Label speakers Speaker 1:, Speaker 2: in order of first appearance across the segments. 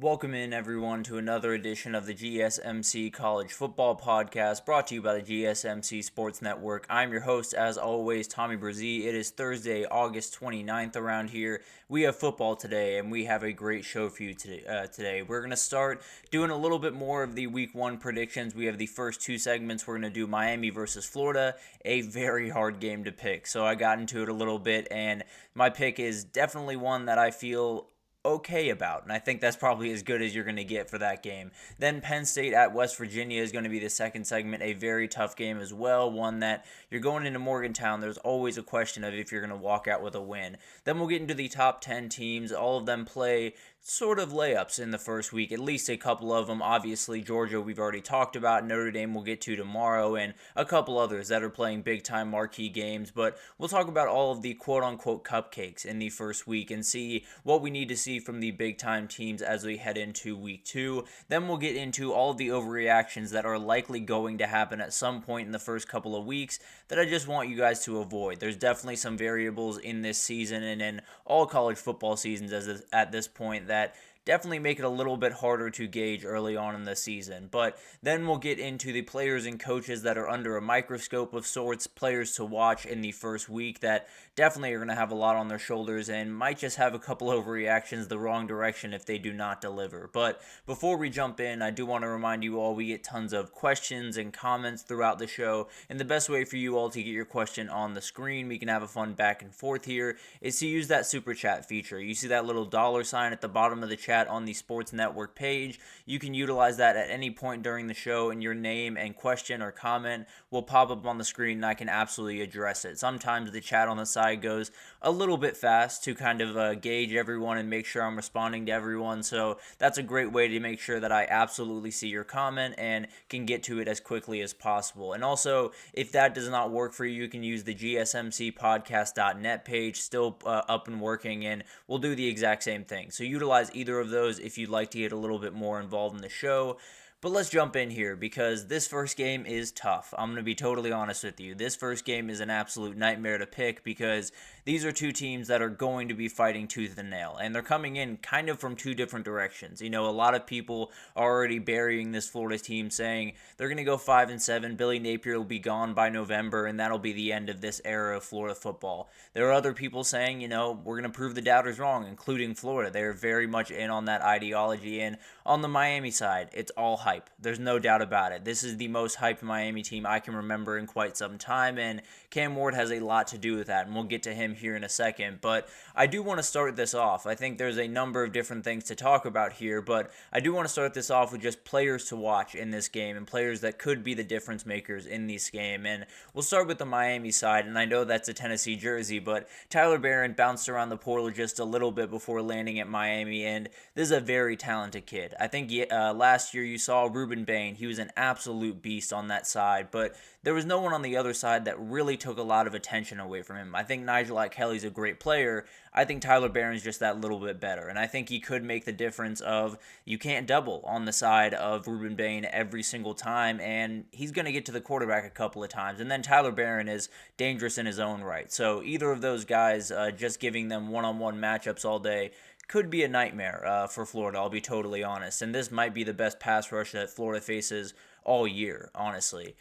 Speaker 1: Welcome in, everyone, to another edition of the GSMC College Football Podcast, brought to you by the GSMC Sports Network. I'm your host, as always, Tommy Brzee. It is Thursday, August 29th around here. We have football today, and we have a great show for you today. We're going to start doing a little bit more of the Week 1 predictions. We have the first two segments. We're going to do Miami versus Florida, a very hard game to pick. So I got into it a little bit, and my pick is definitely one that I feel okay about, and I think that's probably as good as you're going to get for that game. Then Penn State at West Virginia is going to be the second segment, a very tough game as well, one that you're going into Morgantown. There's always a question of if you're going to walk out with a win. Then we'll get into the top 10 teams. All of them play sort of layups in the first week, at least a couple of them. Obviously, Georgia we've already talked about, Notre Dame we'll get to tomorrow, and a couple others that are playing big-time marquee games. But we'll talk about all of the quote-unquote cupcakes in the first week and see what we need to see from the big-time teams as we head into Week 2. Then we'll get into all of the overreactions that are likely going to happen at some point in the first couple of weeks that I just want you guys to avoid. There's definitely some variables in this season and in all college football seasons at this point that definitely make it a little bit harder to gauge early on in the season. But then we'll get into the players and coaches that are under a microscope of sorts, players to watch in the first week that definitely are going to have a lot on their shoulders and might just have a couple overreactions the wrong direction if they do not deliver. But before we jump in, I do want to remind you all we get tons of questions and comments throughout the show, and the best way for you all to get your question on the screen, we can have a fun back and forth here, is to use that super chat feature. You see that little $sign at the bottom of the chat on the Sports Network page. You can utilize that at any point during the show, and your name and question or comment will pop up on the screen, and I can absolutely address it. Sometimes the chat on the side goes a little bit fast to kind of gauge everyone and make sure I'm responding to everyone, so that's a great way to make sure that I absolutely see your comment and can get to it as quickly as possible. And also, if that does not work for you, you can use the GSMCpodcast.net page, still up and working, and we'll do the exact same thing. So utilize either of those if you'd like to get a little bit more involved in the show. But let's jump in here because this first game is tough. I'm going to be totally honest with you. This first game is an absolute nightmare to pick because these are two teams that are going to be fighting tooth and nail, and they're coming in kind of from two different directions. You know, a lot of people are already burying this Florida team, saying they're going to go 5-7. Billy Napier will be gone by November, and that'll be the end of this era of Florida football. There are other people saying, you know, we're going to prove the doubters wrong, including Florida. They're very much in on that ideology, and on the Miami side, it's all hype. There's no doubt about it. This is the most hyped Miami team I can remember in quite some time, and Cam Ward has a lot to do with that, and we'll get to him here in a second. But I do want to start this off. I think there's a number of different things to talk about here, but I do want to start this off with just players to watch in this game and players that could be the difference makers in this game. And we'll start with the Miami side, and I know that's a Tennessee jersey, but Tyler Barron bounced around the portal just a little bit before landing at Miami, and this is a very talented kid. I think last year you saw Ruben Bain. He was an absolute beast on that side, but there was no one on the other side that really took a lot of attention away from him. I think Nigel Kelly's a great player. I think Tyler Barron's just that little bit better, and I think he could make the difference of you can't double on the side of Ruben Bain every single time, and he's going to get to the quarterback a couple of times, and then Tyler Barron is dangerous in his own right. So either of those guys, just giving them one-on-one matchups all day could be a nightmare for Florida, I'll be totally honest. And this might be the best pass rush that Florida faces all year, honestly.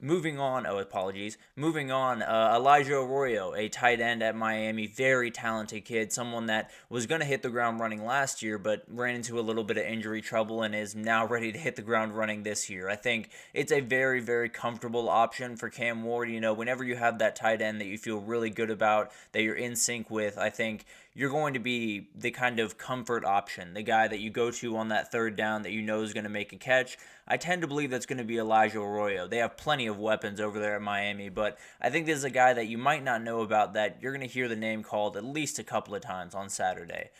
Speaker 1: Moving on, Elijah Arroyo, a tight end at Miami, very talented kid, someone that was going to hit the ground running last year, but ran into a little bit of injury trouble and is now ready to hit the ground running this year. I think it's a very, very comfortable option for Cam Ward. You know, whenever you have that tight end that you feel really good about, that you're in sync with, I think you're going to be the kind of comfort option, the guy that you go to on that third down that you know is going to make a catch. I tend to believe that's going to be Elijah Arroyo. They have plenty of weapons over there at Miami, but I think this is a guy that you might not know about that you're going to hear the name called at least a couple of times on Saturday.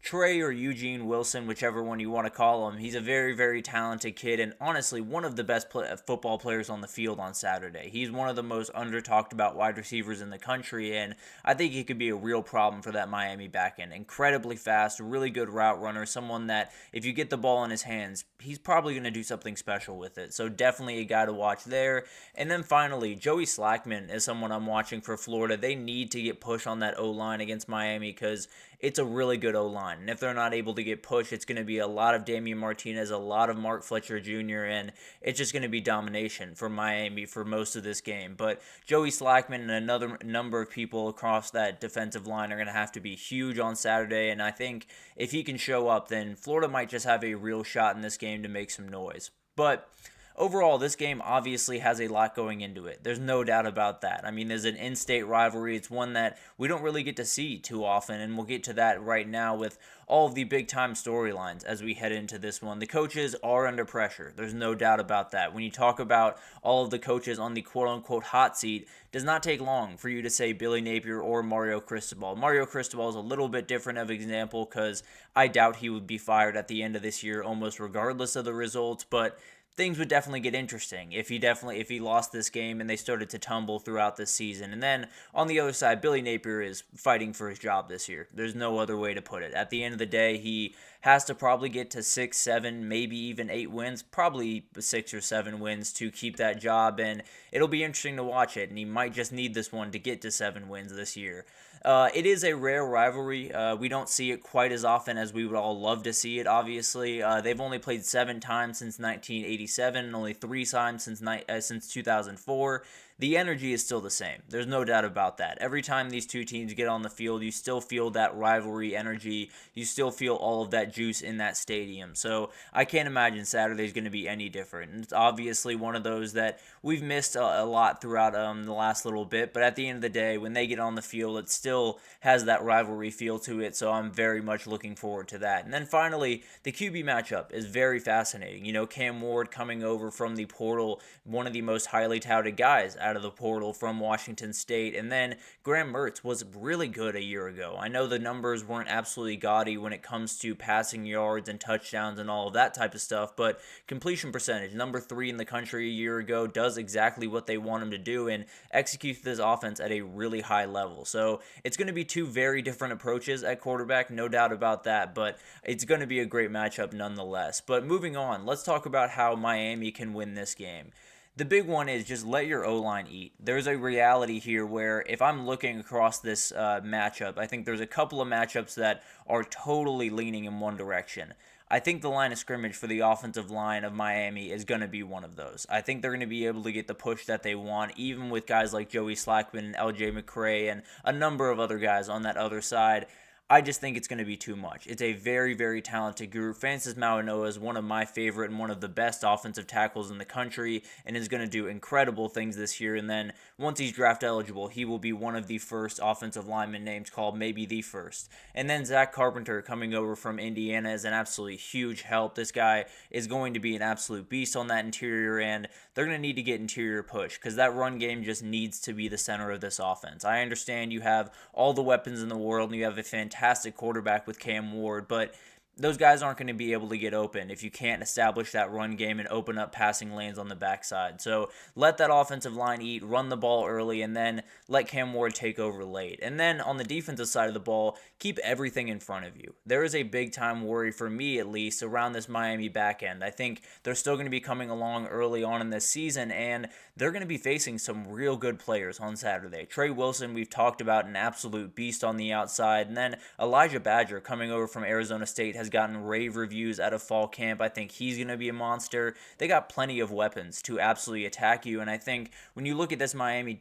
Speaker 1: Trey or Eugene Wilson, whichever one you want to call him, he's a very, very talented kid and honestly one of the best football players on the field on Saturday. He's one of the most under-talked about wide receivers in the country, and I think he could be a real problem for that Miami backend. Incredibly fast, really good route runner, someone that if you get the ball in his hands, he's probably going to do something special with it. So definitely a guy to watch there. And then finally, Joey Slackman is someone I'm watching for Florida. They need to get push on that O-line against Miami because it's a really good O-line. And if they're not able to get pushed, it's going to be a lot of Damian Martinez, a lot of Mark Fletcher Jr., and it's just going to be domination for Miami for most of this game. But Joey Slackman and another number of people across that defensive line are going to have to be huge on Saturday, and I think if he can show up, then Florida might just have a real shot in this game to make some noise. But overall, this game obviously has a lot going into it. There's no doubt about that. I mean, there's an in-state rivalry. It's one that we don't really get to see too often, and we'll get to that right now with all of the big-time storylines as we head into this one. The coaches are under pressure. There's no doubt about that. When you talk about all of the coaches on the quote-unquote hot seat, it does not take long for you to say Billy Napier or Mario Cristobal. Mario Cristobal is a little bit different of an example because I doubt he would be fired at the end of this year almost regardless of the results, but things would definitely get interesting if he lost this game and they started to tumble throughout this season. And then on the other side, Billy Napier is fighting for his job this year. There's no other way to put it. At the end of the day, he has to probably get to 6, 7, maybe even 8 wins, probably 6 or 7 wins to keep that job, and it'll be interesting to watch it, and he might just need this one to get to 7 wins this year. It is a rare rivalry. We don't see it quite as often as we would all love to see it, obviously. They've only played 7 times since 1987 and only 3 times since 2004. The energy is still the same. There's no doubt about that. Every time these two teams get on the field, you still feel that rivalry energy. You still feel all of that juice in that stadium. So I can't imagine Saturday's going to be any different. And it's obviously one of those that we've missed a lot throughout the last little bit. But at the end of the day, when they get on the field, it still has that rivalry feel to it. So I'm very much looking forward to that. And then finally, the QB matchup is very fascinating. You know, Cam Ward coming over from the portal, one of the most highly touted guys out of the portal from Washington State, and then Graham Mertz was really good a year ago. I know the numbers weren't absolutely gaudy when it comes to passing yards and touchdowns and all of that type of stuff, but completion percentage, number 3 in the country a year ago, does exactly what they want him to do and executes this offense at a really high level. So it's going to be 2 very different approaches at quarterback, no doubt about that, but it's going to be a great matchup nonetheless. But moving on, let's talk about how Miami can win this game. The big one is just let your O-line eat. There's a reality here where if I'm looking across this matchup, I think there's a couple of matchups that are totally leaning in one direction. I think the line of scrimmage for the offensive line of Miami is going to be one of those. I think they're going to be able to get the push that they want, even with guys like Joey Slackman and LJ McCray and a number of other guys on that other side. I just think it's going to be too much. It's a very, very talented group. Francis Mauigoa is one of my favorite and one of the best offensive tackles in the country and is going to do incredible things this year. And then once he's draft eligible, he will be one of the first offensive lineman names called, maybe the first. And then Zach Carpenter coming over from Indiana is an absolutely huge help. This guy is going to be an absolute beast on that interior, and they're going to need to get interior push because that run game just needs to be the center of this offense. I understand you have all the weapons in the world and you have a fantastic quarterback with Cam Ward, but those guys aren't going to be able to get open if you can't establish that run game and open up passing lanes on the backside. So let that offensive line eat, run the ball early, and then let Cam Ward take over late. And then on the defensive side of the ball, keep everything in front of you. There is a big-time worry, for me at least, around this Miami back end. I think they're still going to be coming along early on in this season, and they're going to be facing some real good players on Saturday. Trey Wilson, we've talked about, an absolute beast on the outside. And then Elijah Badger, coming over from Arizona State, has gotten rave reviews out of fall camp. I think he's going to be a monster. They got plenty of weapons to absolutely attack you, and I think when you look at this Miami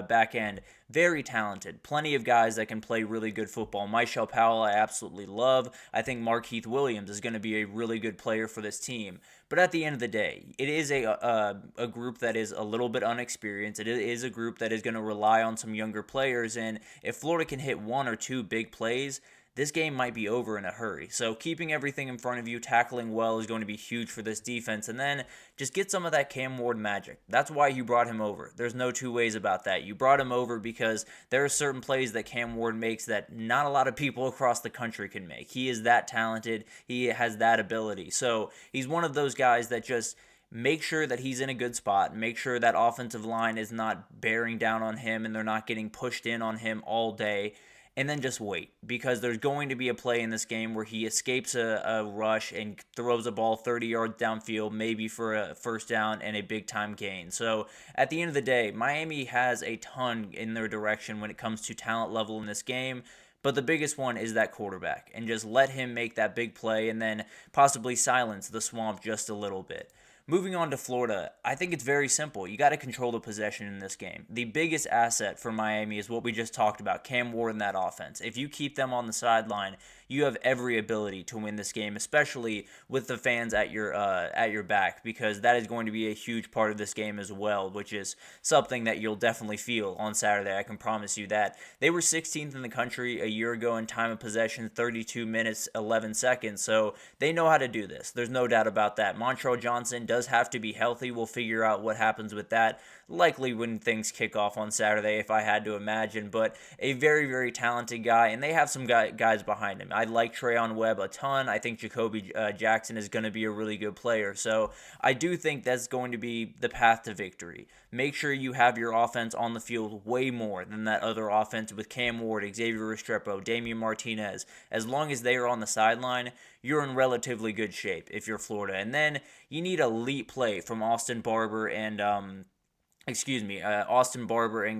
Speaker 1: back end, very talented. Plenty of guys that can play really good football. Michelle Powell, I absolutely love. I think Markeith Williams is going to be a really good player for this team. But at the end of the day, it is a group that is a little bit unexperienced. It is a group that is going to rely on some younger players, and if Florida can hit 1 or 2 big plays, this game might be over in a hurry. So keeping everything in front of you, tackling well is going to be huge for this defense. And then just get some of that Cam Ward magic. That's why you brought him over. There's no two ways about that. You brought him over because there are certain plays that Cam Ward makes that not a lot of people across the country can make. He is that talented. He has that ability. So he's one of those guys that just make sure that he's in a good spot. Make sure that offensive line is not bearing down on him and they're not getting pushed in on him all day. And then just wait, because there's going to be a play in this game where he escapes a rush and throws a ball 30 yards downfield, maybe for a first down and a big-time gain. So at the end of the day, Miami has a ton in their direction when it comes to talent level in this game. But the biggest one is that quarterback, and just let him make that big play and then possibly silence the swamp just a little bit. Moving on to Florida, I think it's very simple. You got to control the possession in this game. The biggest asset for Miami is what we just talked about, Cam Ward and that offense. If you keep them on the sideline, you have every ability to win this game, especially with the fans at your back, because that is going to be a huge part of this game as well, which is something that you'll definitely feel on Saturday. I can promise you that. They were 16th in the country a year ago in time of possession, 32 minutes, 11 seconds, so they know how to do this. There's no doubt about that. Montrell Johnson does have to be healthy. We'll figure out what happens with that, likely when things kick off on Saturday, if I had to imagine, but a very, very talented guy, and they have some guys behind him. I like Trayon Webb a ton. I think Jacoby Jackson is going to be a really good player, so I do think that's going to be the path to victory. Make sure you have your offense on the field way more than that other offense with Cam Ward, Xavier Restrepo, Damian Martinez. As long as they are on the sideline, you're in relatively good shape if you're Florida. And then you need elite play from Austin Barber and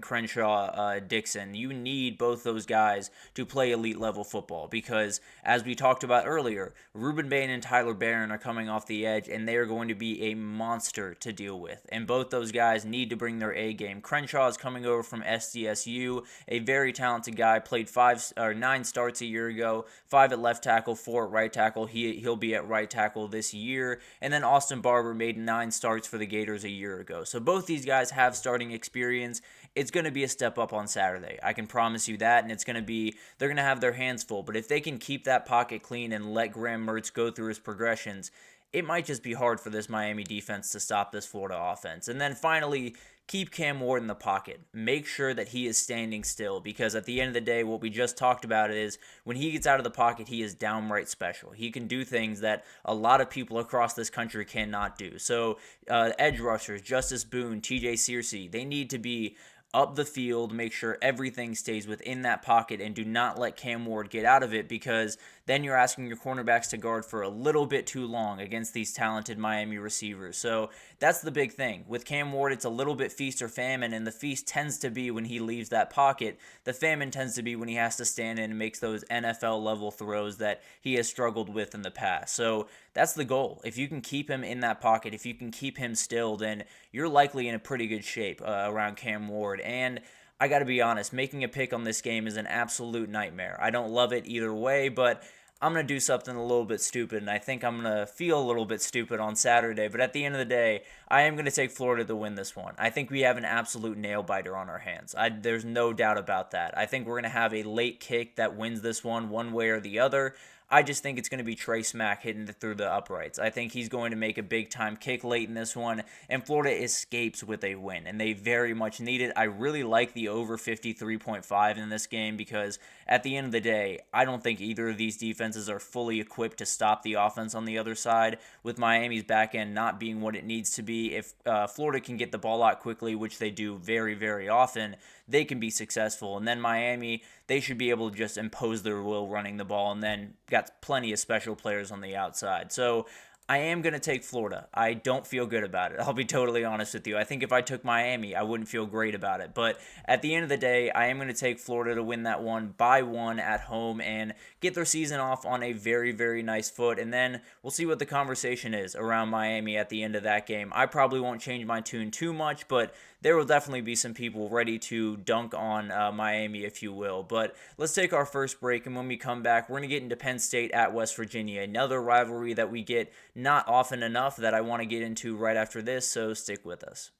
Speaker 1: Crenshaw Dixon. You need both those guys to play elite level football because, as we talked about earlier, Ruben Bain and Tyler Barron are coming off the edge, and they are going to be a monster to deal with. And both those guys need to bring their A game. Crenshaw is coming over from SDSU, a very talented guy. Played 9 starts a year ago, 5 at left tackle, 4 at right tackle. He'll be at right tackle this year. And then Austin Barber made 9 starts for the Gators a year ago. So both these guys have starting experience. It's going to be a step up on Saturday. I can promise you that, and they're going to have their hands full. But if they can keep that pocket clean and let Graham Mertz go through his progressions, it might just be hard for this Miami defense to stop this Florida offense. And then finally, keep Cam Ward in the pocket. Make sure that he is standing still, because at the end of the day, what we just talked about is when he gets out of the pocket, he is downright special. He can do things that a lot of people across this country cannot do. So edge rushers, Justice Boone, TJ Searcy, they need to be up the field, make sure everything stays within that pocket, and do not let Cam Ward get out of it, because then you're asking your cornerbacks to guard for a little bit too long against these talented Miami receivers. So that's the big thing. With Cam Ward, it's a little bit feast or famine, and the feast tends to be when he leaves that pocket. The famine tends to be when he has to stand in and makes those NFL-level throws that he has struggled with in the past. So that's the goal. If you can keep him in that pocket, if you can keep him still, then you're likely in a pretty good shape around Cam Ward. And I got to be honest, making a pick on this game is an absolute nightmare. I don't love it either way, but I'm going to do something a little bit stupid, and I think I'm going to feel a little bit stupid on Saturday. But at the end of the day, I am going to take Florida to win this one. I think we have an absolute nail-biter on our hands. There's no doubt about that. I think we're going to have a late kick that wins this one way or the other. I just think it's going to be Trey Smack hitting through the uprights. I think he's going to make a big-time kick late in this one, and Florida escapes with a win, and they very much need it. I really like the over 53.5 in this game because at the end of the day, I don't think either of these defenses are fully equipped to stop the offense on the other side, with Miami's back end not being what it needs to be. If Florida can get the ball out quickly, which they do very, very often, they can be successful. And then Miami, they should be able to just impose their will running the ball, and then got plenty of special players on the outside. So I am going to take Florida. I don't feel good about it. I'll be totally honest with you. I think if I took Miami, I wouldn't feel great about it. But at the end of the day, I am going to take Florida to win that one by 1 at home and get their season off on a very, very nice foot. And then we'll see what the conversation is around Miami at the end of that game. I probably won't change my tune too much, but there will definitely be some people ready to dunk on Miami, if you will. But let's take our first break, and when we come back, we're going to get into Penn State at West Virginia, another rivalry that we get not often enough that I want to get into right after this, so stick with us.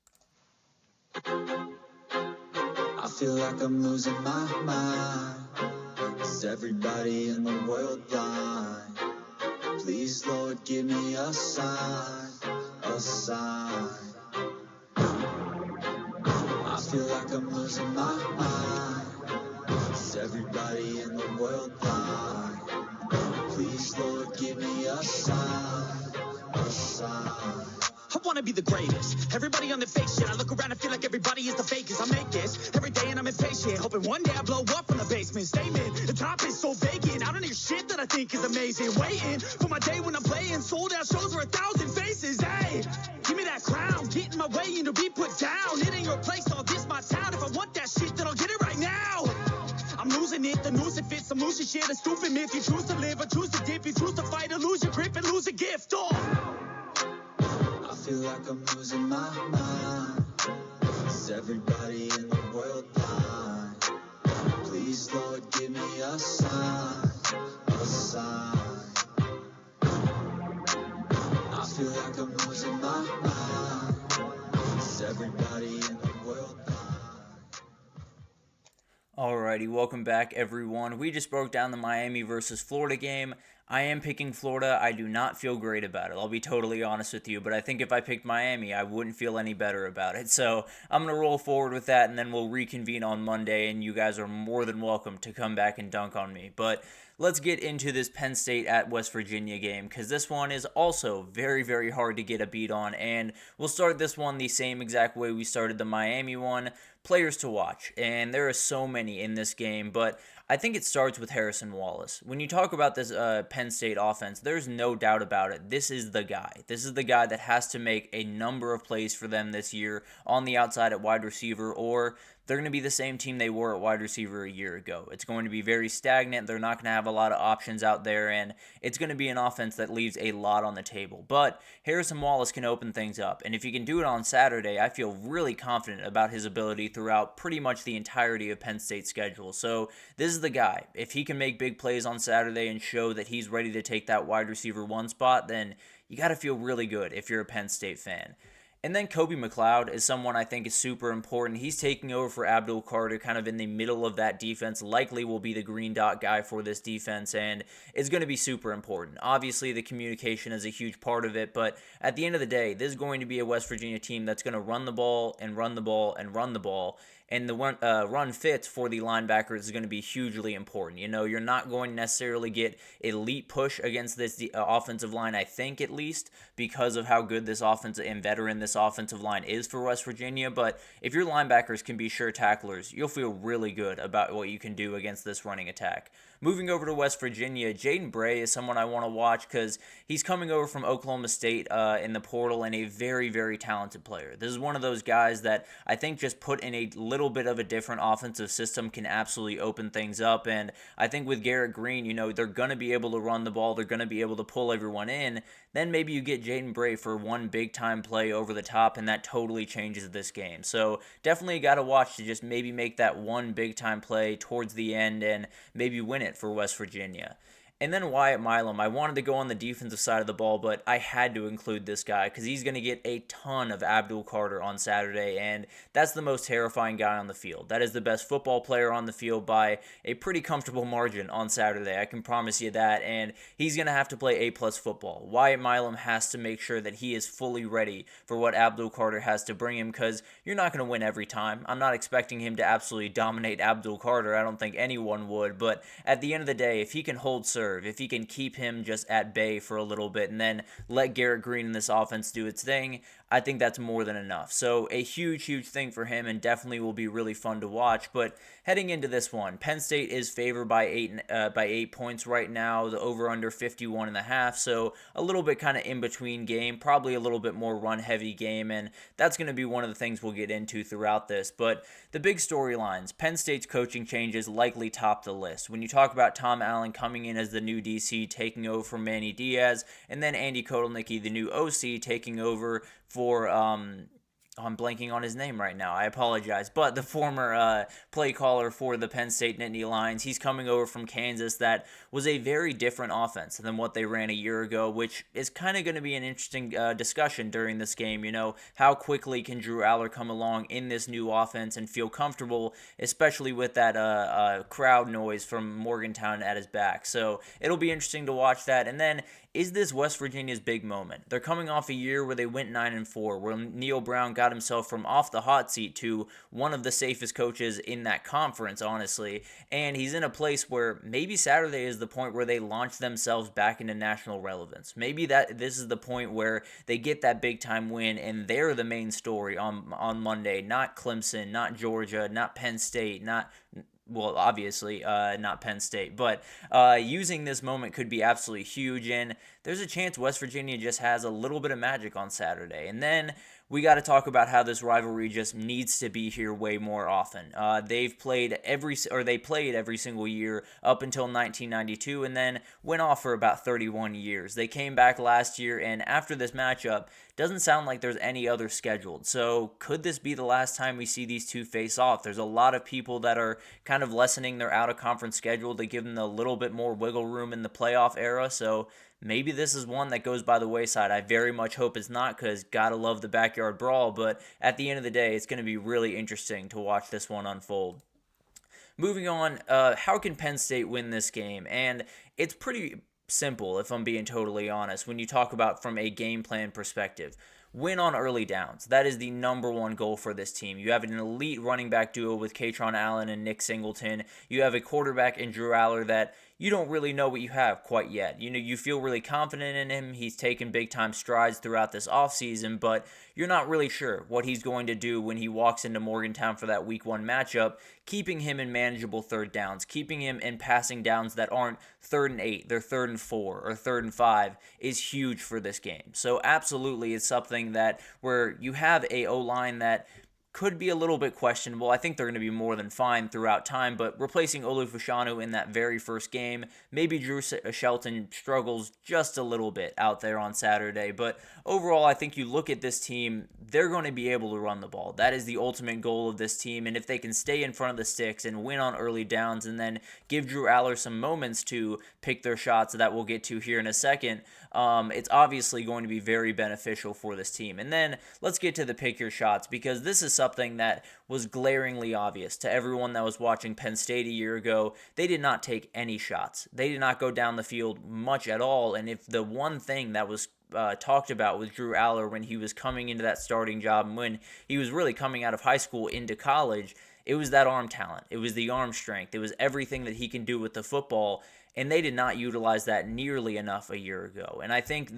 Speaker 2: I feel like I'm losing my mind. Is everybody in the world blind? Please, Lord, give me a sign, a sign. I feel like I'm losing my mind. Is everybody in the world blind? Please, Lord, give me a sign, a sign.
Speaker 3: I wanna be the greatest. Everybody on the fake shit. I look around and feel like everybody is the fakest. I make this every day and I'm impatient, hoping one day I blow up from the basement. Statement, the top is so vacant. I don't hear shit that I think is amazing. Waiting for my day when I'm playing sold out shows where 1,000 faces. Hey, give me that crown. Get in my way and to be put down. It ain't your place, all this my town. If I want that shit, then I'll get it right now. I'm losing losing it. The news if it's some losing shit, a stupid myth. You choose to live or choose to dip. You choose to fight or lose your grip and lose a gift.
Speaker 2: I feel like I'm losing my mind. Is everybody in the world blind? Please, Lord, give me a sign, a sign. I feel like I'm losing my mind. Is everybody in the world blind?
Speaker 1: Alrighty, welcome back everyone. We just broke down the Miami versus Florida game. I am picking Florida. I do not feel great about it. I'll be totally honest with you, but I think if I picked Miami, I wouldn't feel any better about it. So I'm going to roll forward with that, and then we'll reconvene on Monday, and you guys are more than welcome to come back and dunk on me. But let's get into this Penn State at West Virginia game, because this one is also very, very hard to get a beat on, and we'll start this one the same exact way we started the Miami one. Players to watch, and there are so many in this game, but I think it starts with Harrison Wallace. When you talk about this Penn State offense, there's no doubt about it. This is the guy. This is the guy that has to make a number of plays for them this year on the outside at wide receiver, or they're going to be the same team they were at wide receiver a year ago. It's going to be very stagnant. They're not going to have a lot of options out there, and it's going to be an offense that leaves a lot on the table. But Harrison Wallace can open things up, and if he can do it on Saturday, I feel really confident about his ability throughout pretty much the entirety of Penn State's schedule. So this is the guy. If he can make big plays on Saturday and show that he's ready to take that wide receiver one spot, then you got to feel really good if you're a Penn State fan. And then Kobe McLeod is someone I think is super important. He's taking over for Abdul Carter kind of in the middle of that defense, likely will be the green dot guy for this defense, and it's going to be super important. Obviously, the communication is a huge part of it, but at the end of the day, this is going to be a West Virginia team that's going to run the ball and run the ball and run the ball. And the run fits for the linebackers is going to be hugely important. You know, you're not going to necessarily get elite push against this offensive line, I think at least, because of how good this offensive and veteran this offensive line is for West Virginia. But if your linebackers can be sure tacklers, you'll feel really good about what you can do against this running attack. Moving over to West Virginia, Jaden Bray is someone I want to watch because he's coming over from Oklahoma State in the portal and a very, very talented player. This is one of those guys that I think just put in a little bit of a different offensive system can absolutely open things up. And I think with Garrett Green, you know, they're going to be able to run the ball. They're going to be able to pull everyone in. Then maybe you get Jaden Bray for one big-time play over the top, and that totally changes this game. So definitely got to watch to just maybe make that one big-time play towards the end and maybe win it for West Virginia. And then Wyatt Milam. I wanted to go on the defensive side of the ball, but I had to include this guy because he's going to get a ton of Abdul Carter on Saturday, and that's the most terrifying guy on the field. That is the best football player on the field by a pretty comfortable margin on Saturday. I can promise you that, and he's going to have to play A-plus football. Wyatt Milam has to make sure that he is fully ready for what Abdul Carter has to bring him because you're not going to win every time. I'm not expecting him to absolutely dominate Abdul Carter. I don't think anyone would, but at the end of the day, if he can hold serve, if he can keep him just at bay for a little bit and then let Garrett Green in this offense do its thing, I think that's more than enough. So a huge, huge thing for him and definitely will be really fun to watch. But heading into this one, Penn State is favored by 8 points right now, the over-under 51.5, so a little bit kind of in-between game, probably a little bit more run-heavy game, and that's going to be one of the things we'll get into throughout this. But the big storylines, Penn State's coaching changes likely top the list. When you talk about Tom Allen coming in as the new DC, taking over from Manny Diaz, and then Andy Kotelnicki, the new OC, taking over for I'm blanking on his name right now. I apologize. But the former play caller for the Penn State Nittany Lions, he's coming over from Kansas. That was a very different offense than what they ran a year ago, which is kind of going to be an interesting discussion during this game. You know, how quickly can Drew Aller come along in this new offense and feel comfortable, especially with that crowd noise from Morgantown at his back. So it'll be interesting to watch that. And then, is this West Virginia's big moment? They're coming off a year where they went 9-4, where Neil Brown got himself from off the hot seat to one of the safest coaches in that conference, honestly. And he's in a place where maybe Saturday is the point where they launch themselves back into national relevance. Maybe this is the point where they get that big time win and they're the main story on Monday, not Clemson, not Georgia, not Penn State, well, obviously, not Penn State, but using this moment could be absolutely huge, and there's a chance West Virginia just has a little bit of magic on Saturday. And then we got to talk about how this rivalry just needs to be here way more often. They played every single year up until 1992, and then went off for about 31 years. They came back last year, and after this matchup, doesn't sound like there's any other scheduled. So could this be the last time we see these two face off? There's a lot of people that are kind of lessening their out-of-conference schedule to give them a little bit more wiggle room in the playoff era. So maybe this is one that goes by the wayside. I very much hope it's not, because gotta love the backyard brawl. But at the end of the day, it's going to be really interesting to watch this one unfold. Moving on, how can Penn State win this game? And it's pretty simple, if I'm being totally honest, when you talk about from a game plan perspective. Win on early downs. That is the number one goal for this team. You have an elite running back duo with Katron Allen and Nick Singleton. You have a quarterback in Drew Aller that you don't really know what you have quite yet. You feel really confident in him. He's taken big-time strides throughout this offseason, but you're not really sure what he's going to do when he walks into Morgantown for that Week 1 matchup, keeping him in manageable third downs, keeping him in passing downs that aren't 3rd and 8, they're 3rd and 4, or 3rd and 5, is huge for this game. So absolutely, it's something that where you have a O-line that could be a little bit questionable. I think they're going to be more than fine throughout time, but replacing Olu Fashanu in that very first game, maybe Drew Shelton struggles just a little bit out there on Saturday, but overall, I think you look at this team, they're going to be able to run the ball. That is the ultimate goal of this team, and if they can stay in front of the sticks and win on early downs and then give Drew Aller some moments to pick their shots that we'll get to here in a second, it's obviously going to be very beneficial for this team. And then let's get to the pick your shots, because this is something that was glaringly obvious to everyone that was watching Penn State a year ago. They did not take any shots. They did not go down the field much at all. And if the one thing that was talked about with Drew Aller when he was coming into that starting job and when he was really coming out of high school into college, it was that arm talent. It was the arm strength. It was everything that he can do with the football. And they did not utilize that nearly enough a year ago. And I think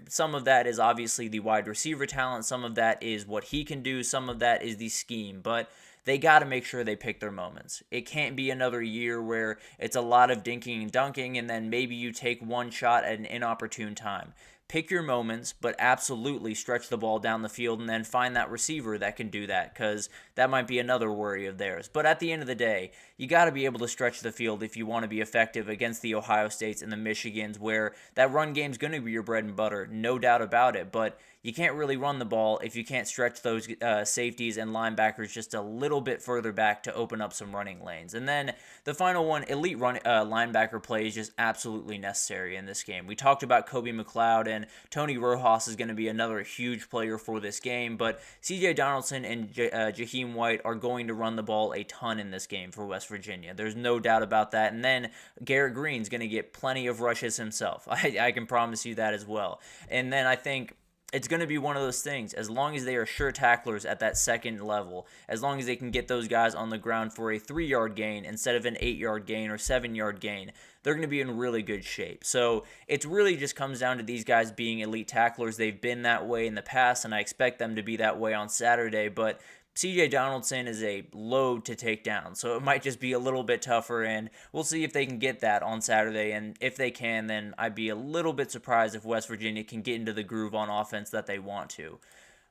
Speaker 1: some of that is obviously the wide receiver talent. Some of that is what he can do. Some of that is the scheme. But they got to make sure they pick their moments. It can't be another year where it's a lot of dinking and dunking and then maybe you take one shot at an inopportune time. Pick your moments, but absolutely stretch the ball down the field and then find that receiver that can do that, because that might be another worry of theirs. But at the end of the day, you got to be able to stretch the field if you want to be effective against the Ohio States and the Michigans, where that run game's going to be your bread and butter, no doubt about it. But you can't really run the ball if you can't stretch those safeties and linebackers just a little bit further back to open up some running lanes. And then the final one, elite linebacker play is just absolutely necessary in this game. We talked about Kobe McLeod, and Tony Rojas is going to be another huge player for this game, but C.J. Donaldson and Jaheim White are going to run the ball a ton in this game for West Virginia. There's no doubt about that. And then Garrett Green's going to get plenty of rushes himself. I can promise you that as well. And then I think it's going to be one of those things, as long as they are sure tacklers at that second level, as long as they can get those guys on the ground for a 3-yard gain instead of an 8-yard gain or 7-yard gain, they're going to be in really good shape. So it really just comes down to these guys being elite tacklers. They've been that way in the past, and I expect them to be that way on Saturday, but C.J. Donaldson is a load to take down, so it might just be a little bit tougher, and we'll see if they can get that on Saturday, and if they can, then I'd be a little bit surprised if West Virginia can get into the groove on offense that they want to.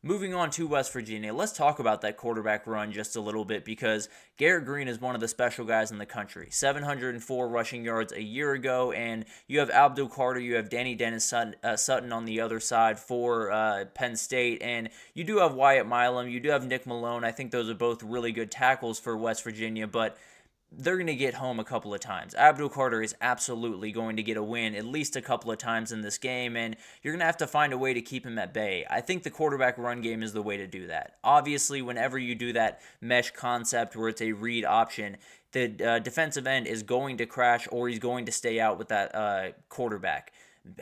Speaker 1: Moving on to West Virginia, let's talk about that quarterback run just a little bit, because Garrett Green is one of the special guys in the country. 704 rushing yards a year ago, and you have Abdul Carter, you have Danny Dennis Sutton on the other side for Penn State, and you do have Wyatt Milam, you do have Nick Malone. I think those are both really good tackles for West Virginia, but they're going to get home a couple of times. Abdul Carter is absolutely going to get a win at least a couple of times in this game, and you're going to have to find a way to keep him at bay. I think the quarterback run game is the way to do that. Obviously, whenever you do that mesh concept where it's a read option, the defensive end is going to crash or he's going to stay out with that quarterback.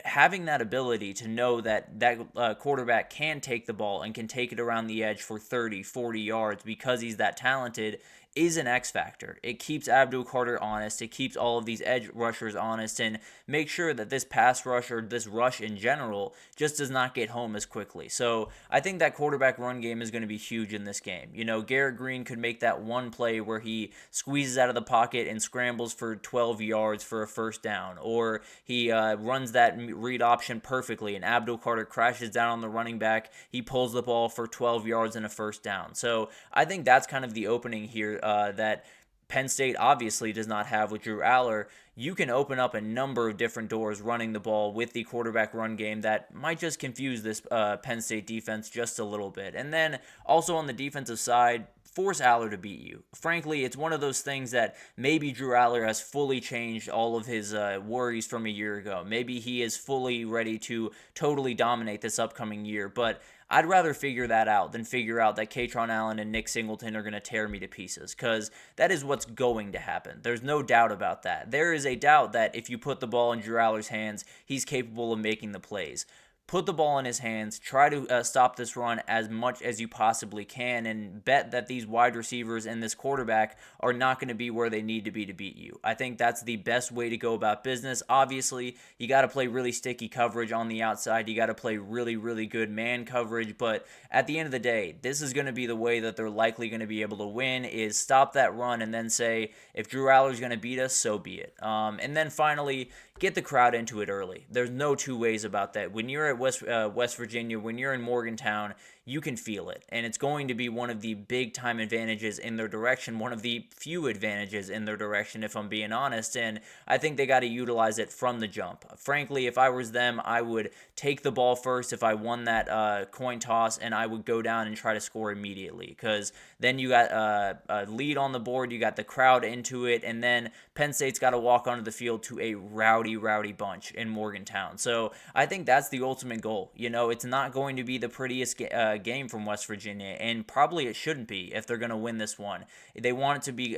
Speaker 1: Having that ability to know that quarterback can take the ball and can take it around the edge for 30, 40 yards because he's that talented is an X factor. It keeps Abdul Carter honest. It keeps all of these edge rushers honest and make sure that this pass rush or this rush in general just does not get home as quickly. So I think that quarterback run game is going to be huge in this game. You know, Garrett Green could make that one play where he squeezes out of the pocket and scrambles for 12 yards for a first down, or he runs that read option perfectly and Abdul Carter crashes down on the running back. He pulls the ball for 12 yards and a first down. So I think that's kind of the opening here that Penn State obviously does not have with Drew Aller. You can open up a number of different doors running the ball with the quarterback run game that might just confuse this Penn State defense just a little bit. And then also on the defensive side, force Aller to beat you. Frankly, it's one of those things that maybe Drew Aller has fully changed all of his worries from a year ago. Maybe he is fully ready to totally dominate this upcoming year, but I'd rather figure that out than figure out that Katron Allen and Nick Singleton are going to tear me to pieces, because that is what's going to happen. There's no doubt about that. There is a doubt that if you put the ball in Drew Aller's hands, he's capable of making the plays. Put the ball in his hands, try to stop this run as much as you possibly can, and bet that these wide receivers and this quarterback are not going to be where they need to beat you. I think that's the best way to go about business. Obviously, you got to play really sticky coverage on the outside. You got to play really, really good man coverage, but at the end of the day, this is going to be the way that they're likely going to be able to win, is stop that run and then say, if Drew Aller's going to beat us, so be it. And then finally, get the crowd into it early. There's no two ways about that. When you're at West Virginia, when you're in Morgantown, you can feel it. And it's going to be one of the big-time advantages in their direction, one of the few advantages in their direction, if I'm being honest. And I think they got to utilize it from the jump. Frankly, if I was them, I would take the ball first if I won that coin toss, and I would go down and try to score immediately. Because then you got a lead on the board, you got the crowd into it, and then Penn State's got to walk onto the field to a rowdy bunch in Morgantown. So I think that's the ultimate goal. You know, it's not going to be the prettiest game from West Virginia, and probably it shouldn't be if they're going to win this one. They want it to be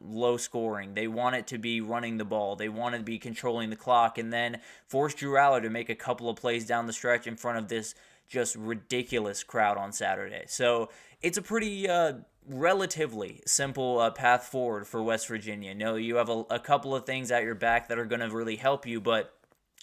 Speaker 1: low scoring. They want it to be running the ball. They want it to be controlling the clock, and then force Drew Aller to make a couple of plays down the stretch in front of this just ridiculous crowd on Saturday. So it's a pretty relatively simple path forward for West Virginia. No, you have a couple of things at your back that are going to really help you, but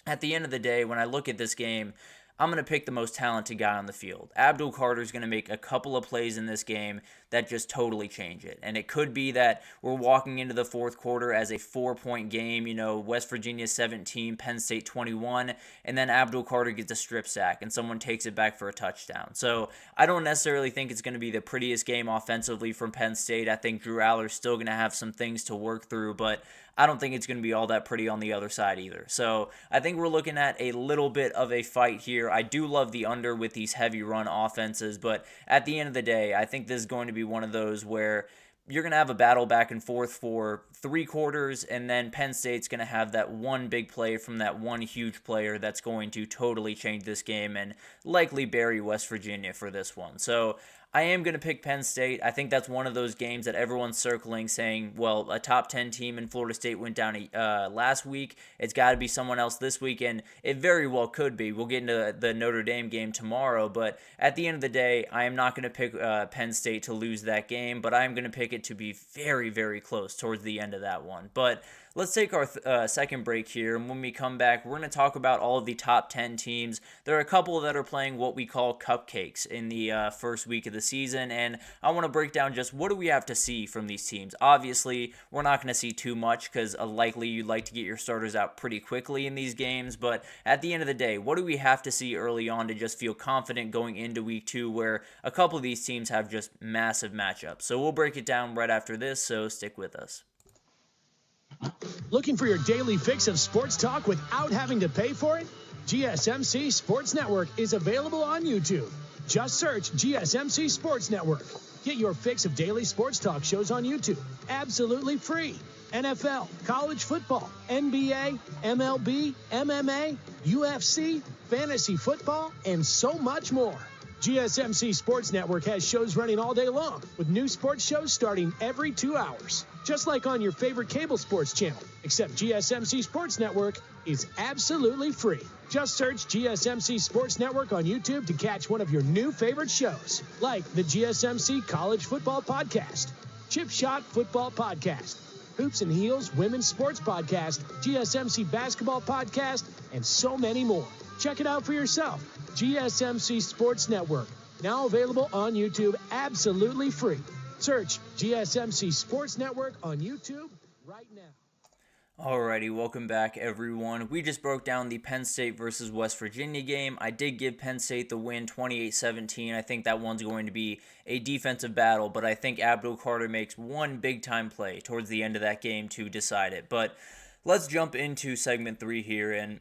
Speaker 1: at the end of the day, when I look at this game, I'm going to pick the most talented guy on the field. Abdul Carter is going to make a couple of plays in this game that just totally change it. And it could be that we're walking into the fourth quarter as a 4-point game, you know, West Virginia 17, Penn State 21, and then Abdul Carter gets a strip sack and someone takes it back for a touchdown. So I don't necessarily think it's going to be the prettiest game offensively from Penn State. I think Drew Aller's still going to have some things to work through, but I don't think it's going to be all that pretty on the other side either. So I think we're looking at a little bit of a fight here. I do love the under with these heavy run offenses, but at the end of the day, I think this is going to be one of those where you're going to have a battle back and forth for 3 quarters, and then Penn State's going to have that one big play from that one huge player that's going to totally change this game and likely bury West Virginia for this one. So I am going to pick Penn State. I think that's one of those games that everyone's circling saying, well, a top 10 team in Florida State went down last week. It's got to be someone else this week, and it very well could be. We'll get into the Notre Dame game tomorrow, but at the end of the day, I am not going to pick Penn State to lose that game, but I am going to pick it to be very, very close towards the end of that one. But let's take our second break here, and when we come back, we're going to talk about all of the top 10 teams. There are a couple that are playing what we call cupcakes in the first week of the season, and I want to break down just what do we have to see from these teams. Obviously, we're not going to see too much because likely you'd like to get your starters out pretty quickly in these games, but at the end of the day, what do we have to see early on to just feel confident going into week 2 where a couple of these teams have just massive matchups? So we'll break it down right after this, so stick with us.
Speaker 4: Looking for your daily fix of sports talk without having to pay for it? GSMC Sports Network is available on YouTube. Just search GSMC Sports Network. Get your fix of daily sports talk shows on YouTube, absolutely free. NFL, college football, NBA, MLB, MMA, UFC, fantasy football, and so much more. GSMC Sports Network has shows running all day long, with new sports shows starting every 2 hours. Just like on your favorite cable sports channel, except GSMC Sports Network is absolutely free. Just search GSMC Sports Network on YouTube to catch one of your new favorite shows, like the GSMC College Football Podcast. Chip Shot Football Podcast, Hoops and Heels Women's Sports Podcast, GSMC Basketball Podcast, and so many more. Check it out for yourself. GSMC Sports Network, now available on YouTube absolutely free. Search GSMC Sports Network on YouTube right now.
Speaker 1: Alrighty, welcome back everyone. We just broke down the Penn State versus West Virginia game. I did give Penn State the win 28-17. I think that one's going to be a defensive battle, but I think Abdul Carter makes one big time play towards the end of that game to decide it. But let's jump into segment 3 here, and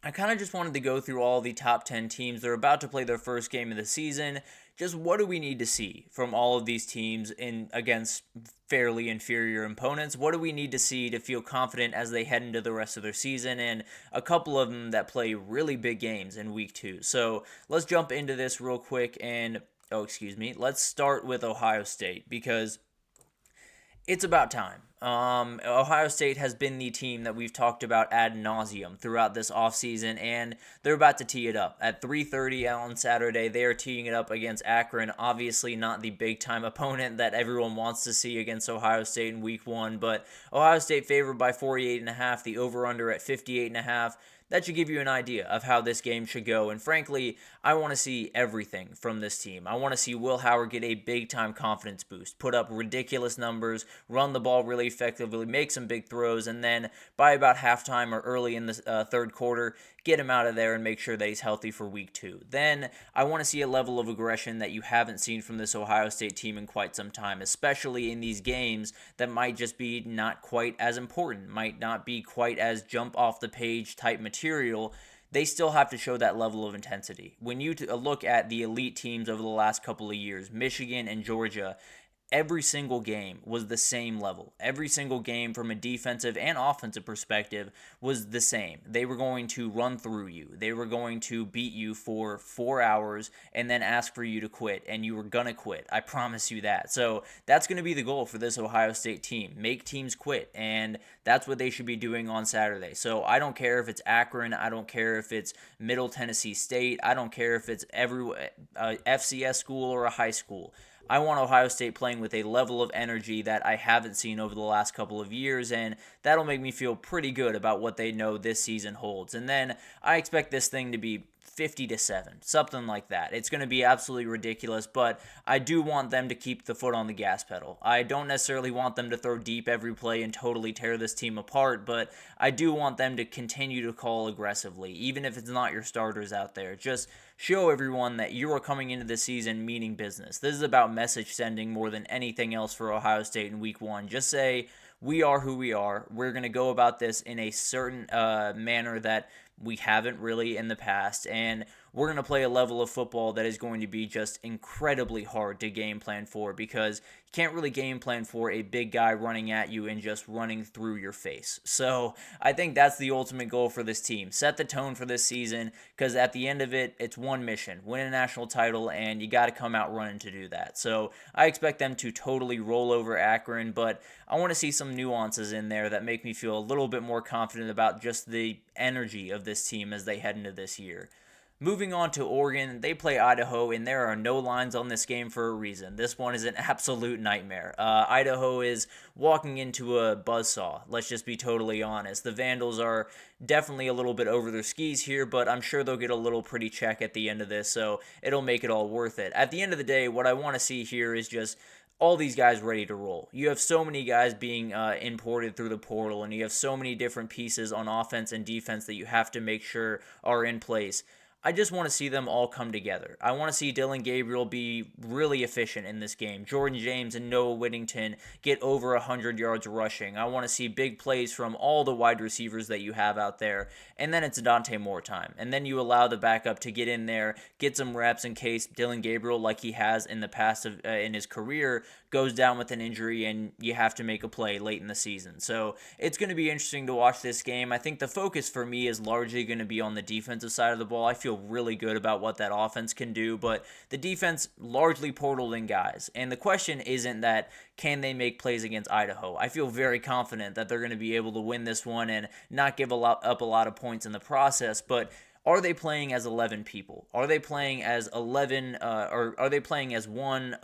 Speaker 1: I kind of just wanted to go through all the top 10 teams. They're about to play their first game of the season. Just what do we need to see from all of these teams against fairly inferior opponents? What do we need to see to feel confident as they head into the rest of their season? And a couple of them that play really big games in week 2. So let's jump into this real quick and, let's start with Ohio State because it's about time. Ohio State has been the team that we've talked about ad nauseum throughout this offseason, and they're about to tee it up. At 3:30 on Saturday, they are teeing it up against Akron. Obviously not the big-time opponent that everyone wants to see against Ohio State in Week 1, but Ohio State favored by 48.5, the over-under at 58.5. That should give you an idea of how this game should go. And frankly, I want to see everything from this team. I want to see Will Howard get a big-time confidence boost, put up ridiculous numbers, run the ball really effectively, make some big throws, and then by about halftime or early in the third quarter, get him out of there and make sure that he's healthy for week 2. Then I want to see a level of aggression that you haven't seen from this Ohio State team in quite some time, especially in these games that might just be not quite as important, might not be quite as jump off the page type material. They still have to show that level of intensity. When you look at the elite teams over the last couple of years, Michigan and Georgia, every single game was the same level. Every single game from a defensive and offensive perspective was the same. They were going to run through you. They were going to beat you for 4 hours and then ask for you to quit, and you were going to quit. I promise you that. So that's going to be the goal for this Ohio State team. Make teams quit, and that's what they should be doing on Saturday. So I don't care if it's Akron. I don't care if it's Middle Tennessee State. I don't care if it's every FCS school or a high school. I want Ohio State playing with a level of energy that I haven't seen over the last couple of years, and that'll make me feel pretty good about what they know this season holds. And then I expect this thing to be 50-7, something like that. It's going to be absolutely ridiculous, but I do want them to keep the foot on the gas pedal. I don't necessarily want them to throw deep every play and totally tear this team apart, but I do want them to continue to call aggressively, even if it's not your starters out there. Just show everyone that you are coming into this season meaning business. This is about message sending more than anything else for Ohio State in Week 1. Just say, we are who we are. We're going to go about this in a certain manner that we haven't really in the past, and we're going to play a level of football that is going to be just incredibly hard to game plan for, because you can't really game plan for a big guy running at you and just running through your face. So I think that's the ultimate goal for this team. Set the tone for this season, because at the end of it, it's one mission: win a national title, and you got to come out running to do that. So I expect them to totally roll over Akron, but I want to see some nuances in there that make me feel a little bit more confident about just the energy of this team as they head into this year. Moving on to Oregon, they play Idaho, and there are no lines on this game for a reason. This one is an absolute nightmare. Idaho is walking into a buzzsaw, let's just be totally honest. The Vandals are definitely a little bit over their skis here, but I'm sure they'll get a little pretty check at the end of this, so it'll make it all worth it. At the end of the day, what I want to see here is just all these guys ready to roll. You have so many guys being imported through the portal, and you have so many different pieces on offense and defense that you have to make sure are in place. I just want to see them all come together. I want to see Dillon Gabriel be really efficient in this game. Jordan James and Noah Whittington get over 100 yards rushing. I want to see big plays from all the wide receivers that you have out there. And then it's Dante Moore time. And then you allow the backup to get in there, get some reps in case Dillon Gabriel, like he has in the past in his career, goes down with an injury and you have to make a play late in the season. So it's going to be interesting to watch this game. I think the focus for me is largely going to be on the defensive side of the ball. I feel really good about what that offense can do, but the defense largely portaled in guys. And the question isn't that can they make plays against Idaho. I feel very confident that they're going to be able to win this one and not give up a lot of points in the process, but are they playing as 11 people? Are they playing as 11 or are they playing as one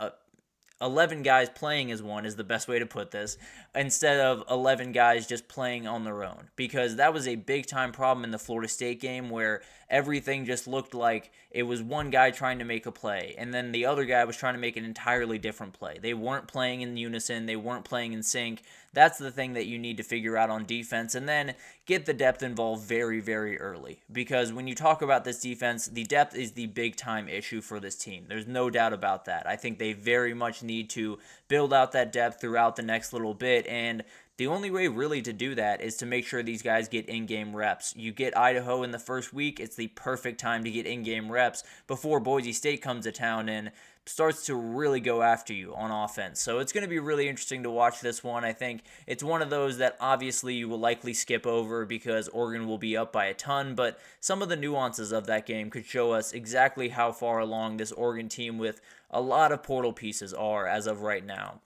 Speaker 1: 11 guys playing as one is the best way to put this, instead of 11 guys just playing on their own, because that was a big time problem in the Florida State game where everything just looked like it was one guy trying to make a play and then the other guy was trying to make an entirely different play. They weren't playing in unison, they weren't playing in sync. That's the thing that you need to figure out on defense, and then get the depth involved very, very early, because when you talk about this defense, the depth is the big time issue for this team. There's no doubt about that. I think they very much need to build out that depth throughout the next little bit, and the only way really to do that is to make sure these guys get in-game reps. You get Idaho in the first week, it's the perfect time to get in-game reps before Boise State comes to town and starts to really go after you on offense. So it's going to be really interesting to watch this one. I think it's one of those that obviously you will likely skip over because Oregon will be up by a ton, but some of the nuances of that game could show us exactly how far along this Oregon team with a lot of portal pieces are as of right now.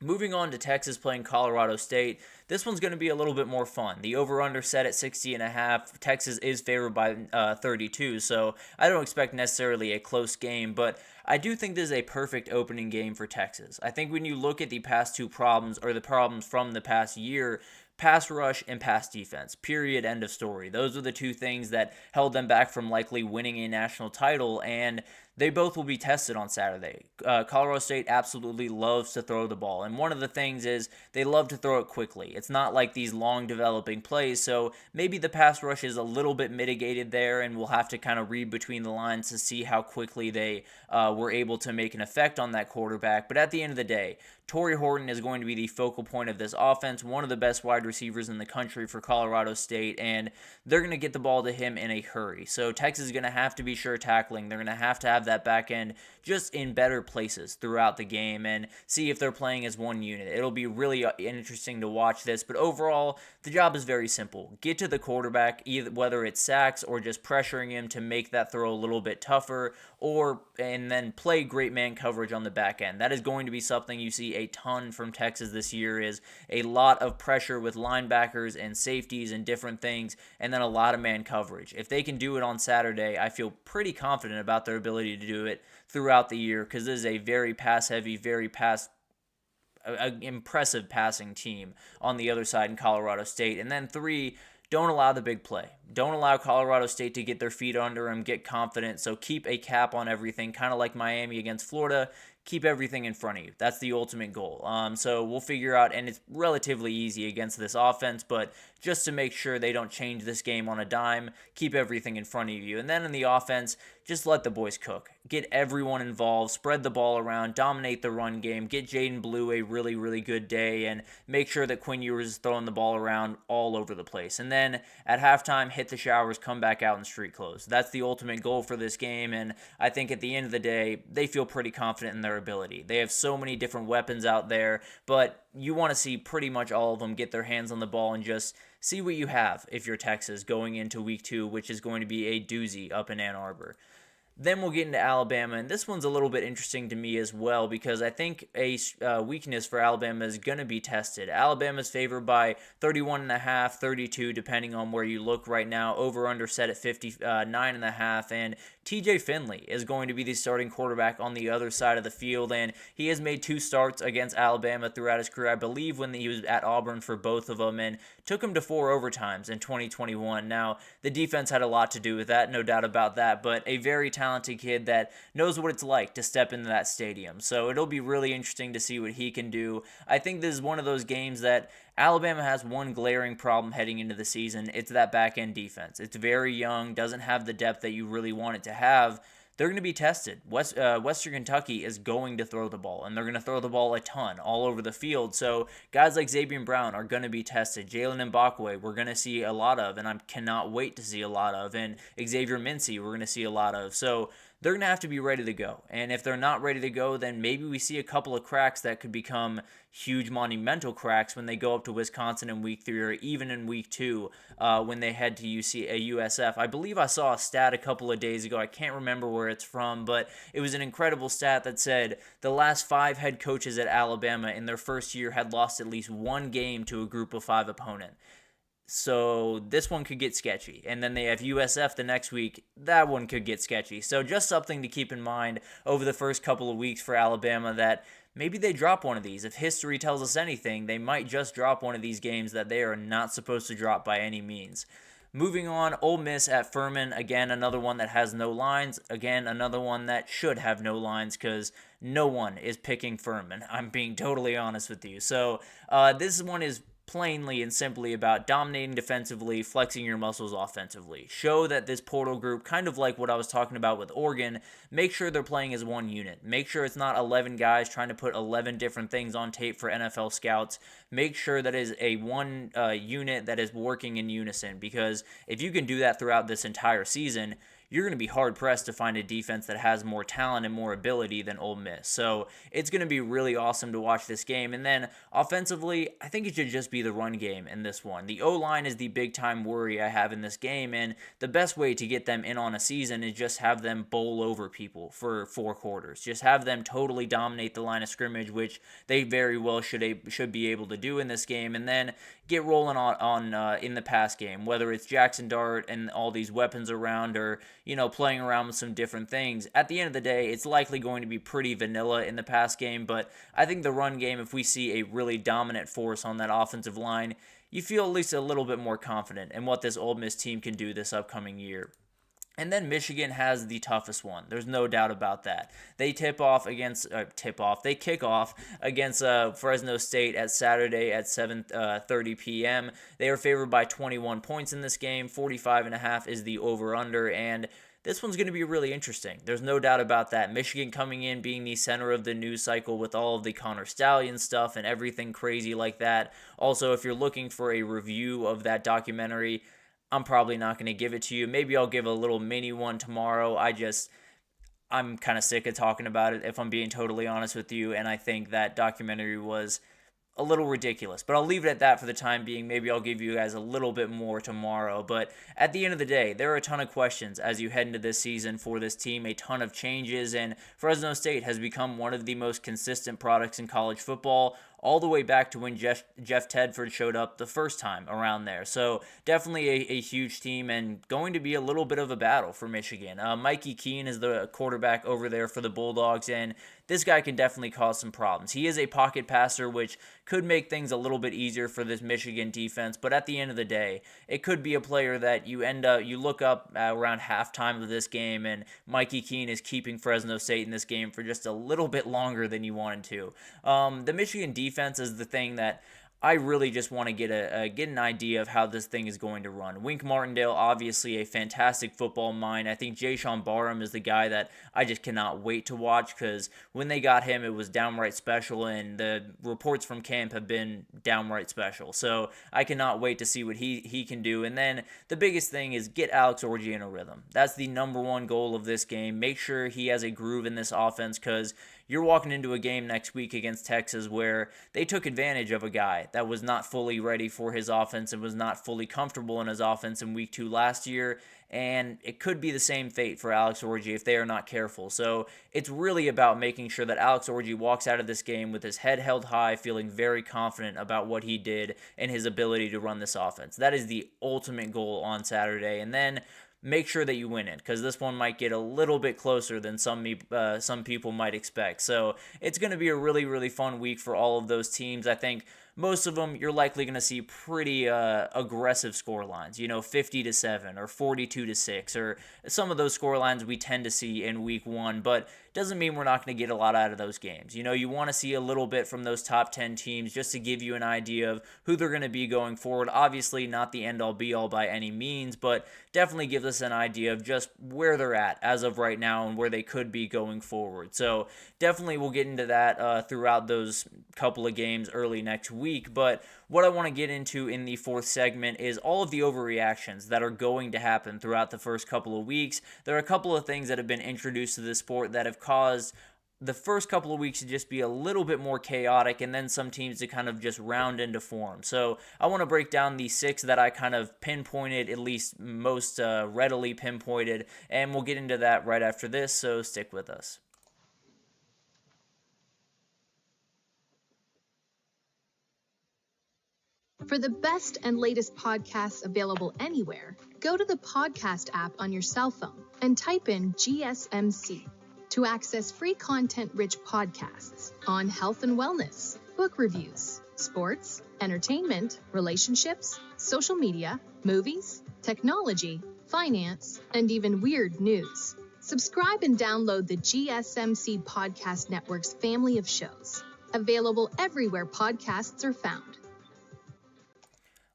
Speaker 1: Moving on to Texas playing Colorado State, this one's going to be a little bit more fun. The over-under set at 60.5. Texas is favored by 32, so I don't expect necessarily a close game, but I do think this is a perfect opening game for Texas. I think when you look at the past two problems, or the problems from the past year, pass rush and pass defense, period, end of story. Those are the two things that held them back from likely winning a national title, and they both will be tested on Saturday. Colorado State absolutely loves to throw the ball, and one of the things is they love to throw it quickly. It's not like these long developing plays, so maybe the pass rush is a little bit mitigated there, and we'll have to kind of read between the lines to see how quickly they were able to make an effect on that quarterback. But at the end of the day, Torrey Horton is going to be the focal point of this offense, one of the best wide receivers in the country for Colorado State, and they're going to get the ball to him in a hurry. So Texas is going to have to be sure tackling. They're going to have that back end just in better places throughout the game and see if they're playing as one unit. It'll be really interesting to watch this, but overall, the job is very simple. Get to the quarterback, either whether it's sacks or just pressuring him to make that throw a little bit tougher, and then play great man coverage on the back end. That is going to be something you see a ton from Texas this year, is a lot of pressure with linebackers and safeties and different things, and then a lot of man coverage. If they can do it on Saturday, I feel pretty confident about their ability to do it throughout the year, because this is a very pass-heavy, impressive passing team on the other side in Colorado State. And then 3, don't allow the big play. Don't allow Colorado State to get their feet under them, get confident. So keep a cap on everything, kind of like Miami against Florida. Keep everything in front of you. That's the ultimate goal. So we'll figure out, and it's relatively easy against this offense, but just to make sure they don't change this game on a dime, keep everything in front of you. And then in the offense, just let the boys cook. Get everyone involved, spread the ball around, dominate the run game, get Jaden Blue a really, really good day, and make sure that Quinn Ewers is throwing the ball around all over the place. And then at halftime, hit the showers, come back out in street clothes. That's the ultimate goal for this game, and I think at the end of the day, they feel pretty confident in their ability. They have so many different weapons out there, but you want to see pretty much all of them get their hands on the ball and just see what you have if you're Texas going into week 2, which is going to be a doozy up in Ann Arbor. Then we'll get into Alabama, and this one's a little bit interesting to me as well, because I think a weakness for Alabama is going to be tested. Alabama's favored by 31.5, 32, depending on where you look right now. Over-under set at 59.5, and TJ Finley is going to be the starting quarterback on the other side of the field, and he has made 2 starts against Alabama throughout his career, I believe, when he was at Auburn for both of them, and took him to 4 overtimes in 2021. Now, the defense had a lot to do with that, no doubt about that, but a very talented kid that knows what it's like to step into that stadium. So it'll be really interesting to see what he can do. I think this is one of those games that Alabama has one glaring problem heading into the season. It's that back-end defense. It's very young, doesn't have the depth that you really want it to have. They're going to be tested. Western Kentucky is going to throw the ball, and they're going to throw the ball a ton all over the field. So guys like Xavier Brown are going to be tested. Jalen Mbakwe, we're going to see a lot of, and I cannot wait to see a lot of. And Xavier Mincy, we're going to see a lot of. So they're going to have to be ready to go. And if they're not ready to go, then maybe we see a couple of cracks that could become huge monumental cracks when they go up to Wisconsin in week 3 or even in week 2 when they head to USF. I believe I saw a stat a couple of days ago. I can't remember where it's from, but it was an incredible stat that said the last 5 head coaches at Alabama in their first year had lost at least 1 game to a group of 5 opponent. So this one could get sketchy. And then they have USF the next week. That one could get sketchy. So just something to keep in mind over the first couple of weeks for Alabama, that maybe they drop one of these. If history tells us anything, they might just drop one of these games that they are not supposed to drop by any means. Moving on, Ole Miss at Furman. Again, another one that has no lines. Again, another one that should have no lines because no one is picking Furman. I'm being totally honest with you. So this one is plainly and simply about dominating defensively, flexing your muscles offensively. Show that this portal group, kind of like what I was talking about with Oregon, make sure they're playing as one unit. Make sure it's not 11 guys trying to put 11 different things on tape for NFL scouts. Make sure that is a one unit that is working in unison, because if you can do that throughout this entire season, you're going to be hard-pressed to find a defense that has more talent and more ability than Ole Miss. So it's going to be really awesome to watch this game. And then offensively, I think it should just be the run game in this one. The O-line is the big-time worry I have in this game, and the best way to get them in on a season is just have them bowl over people for 4 quarters. Just have them totally dominate the line of scrimmage, which they very well should be able to do in this game, and then get rolling on in the pass game, whether it's Jackson Dart and all these weapons around, or playing around with some different things. At the end of the day, it's likely going to be pretty vanilla in the pass game, but I think the run game, if we see a really dominant force on that offensive line, you feel at least a little bit more confident in what this Ole Miss team can do this upcoming year. And then Michigan has the toughest one. There's no doubt about that. They kick off against Fresno State at Saturday at 7:30 p.m. They are favored by 21 points in this game. 45.5 is the over-under, and this one's going to be really interesting. There's no doubt about that. Michigan coming in, being the center of the news cycle with all of the Connor Stallion stuff and everything crazy like that. Also, if you're looking for a review of that documentary, I'm probably not going to give it to you. Maybe I'll give a little mini one tomorrow. I'm kind of sick of talking about it, if I'm being totally honest with you, and I think that documentary was a little ridiculous. But I'll leave it at that for the time being. Maybe I'll give you guys a little bit more tomorrow. But at the end of the day, there are a ton of questions as you head into this season for this team, a ton of changes, and Fresno State has become one of the most consistent products in college football, all the way back to when Jeff Tedford showed up the first time around there. So definitely a huge team, and going to be a little bit of a battle for Michigan. Mikey Keene is the quarterback over there for the Bulldogs, and this guy can definitely cause some problems. He is a pocket passer, which could make things a little bit easier for this Michigan defense, but at the end of the day, it could be a player that you look up around halftime of this game, and Mikey Keene is keeping Fresno State in this game for just a little bit longer than you wanted to. The Michigan defense is the thing that I really just want to get an idea of how this thing is going to run. Wink Martindale, obviously a fantastic football mind. I think Jayshon Barham is the guy that I just cannot wait to watch, because when they got him, it was downright special, and the reports from camp have been downright special. So I cannot wait to see what he can do. And then the biggest thing is get Alex Orji in a rhythm. That's the number one goal of this game. Make sure he has a groove in this offense, because you're walking into a game next week against Texas where they took advantage of a guy that was not fully ready for his offense and was not fully comfortable in his offense in week 2 last year, and it could be the same fate for Alex Orji if they are not careful. So it's really about making sure that Alex Orji walks out of this game with his head held high, feeling very confident about what he did and his ability to run this offense. That is the ultimate goal on Saturday. And then make sure that you win it, because this one might get a little bit closer than some people might expect. So it's going to be a really, really fun week for all of those teams. I think most of them, you're likely going to see pretty aggressive score lines, 50-7 or 42-6, or some of those score lines we tend to see in week 1, but doesn't mean we're not going to get a lot out of those games. You want to see a little bit from those top 10 teams just to give you an idea of who they're going to be going forward. Obviously, not the end-all be-all by any means, but definitely gives us an idea of just where they're at as of right now and where they could be going forward. So definitely we'll get into that throughout those couple of games early next week. But what I want to get into in the 4th segment is all of the overreactions that are going to happen throughout the first couple of weeks. There are a couple of things that have been introduced to this sport that have caused the first couple of weeks to just be a little bit more chaotic, and then some teams to kind of just round into form. So I want to break down the 6 that I kind of pinpointed, at least most readily pinpointed, and we'll get into that right after this, so stick with us.
Speaker 5: For the best and latest podcasts available anywhere, go to the podcast app on your cell phone and type in GSMC. To access free content-rich podcasts on health and wellness, book reviews, sports, entertainment, relationships, social media, movies, technology, finance, and even weird news. Subscribe and download the GSMC Podcast Network's family of shows, available everywhere podcasts are found.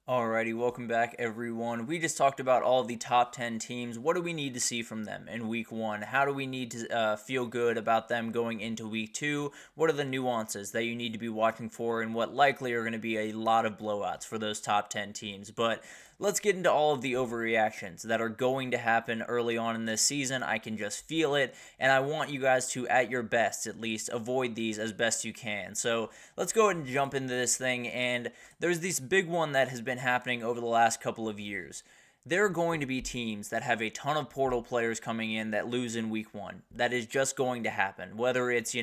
Speaker 1: Alrighty, welcome back everyone. We just talked about all the top 10 teams. What do we need to see from them in week 1? How do we need to feel good about them going into week 2? What are the nuances that you need to be watching for, and what likely are going to be a lot of blowouts for those top 10 teams? But let's get into all of the overreactions that are going to happen early on in this season. I can just feel it, and I want you guys to, at your best at least, avoid these as best you can. So let's go ahead and jump into this thing, and there's this big one that has been happening over the last couple of years. There are going to be teams that have a ton of portal players coming in that lose in week 1. That is just going to happen. Whether it's,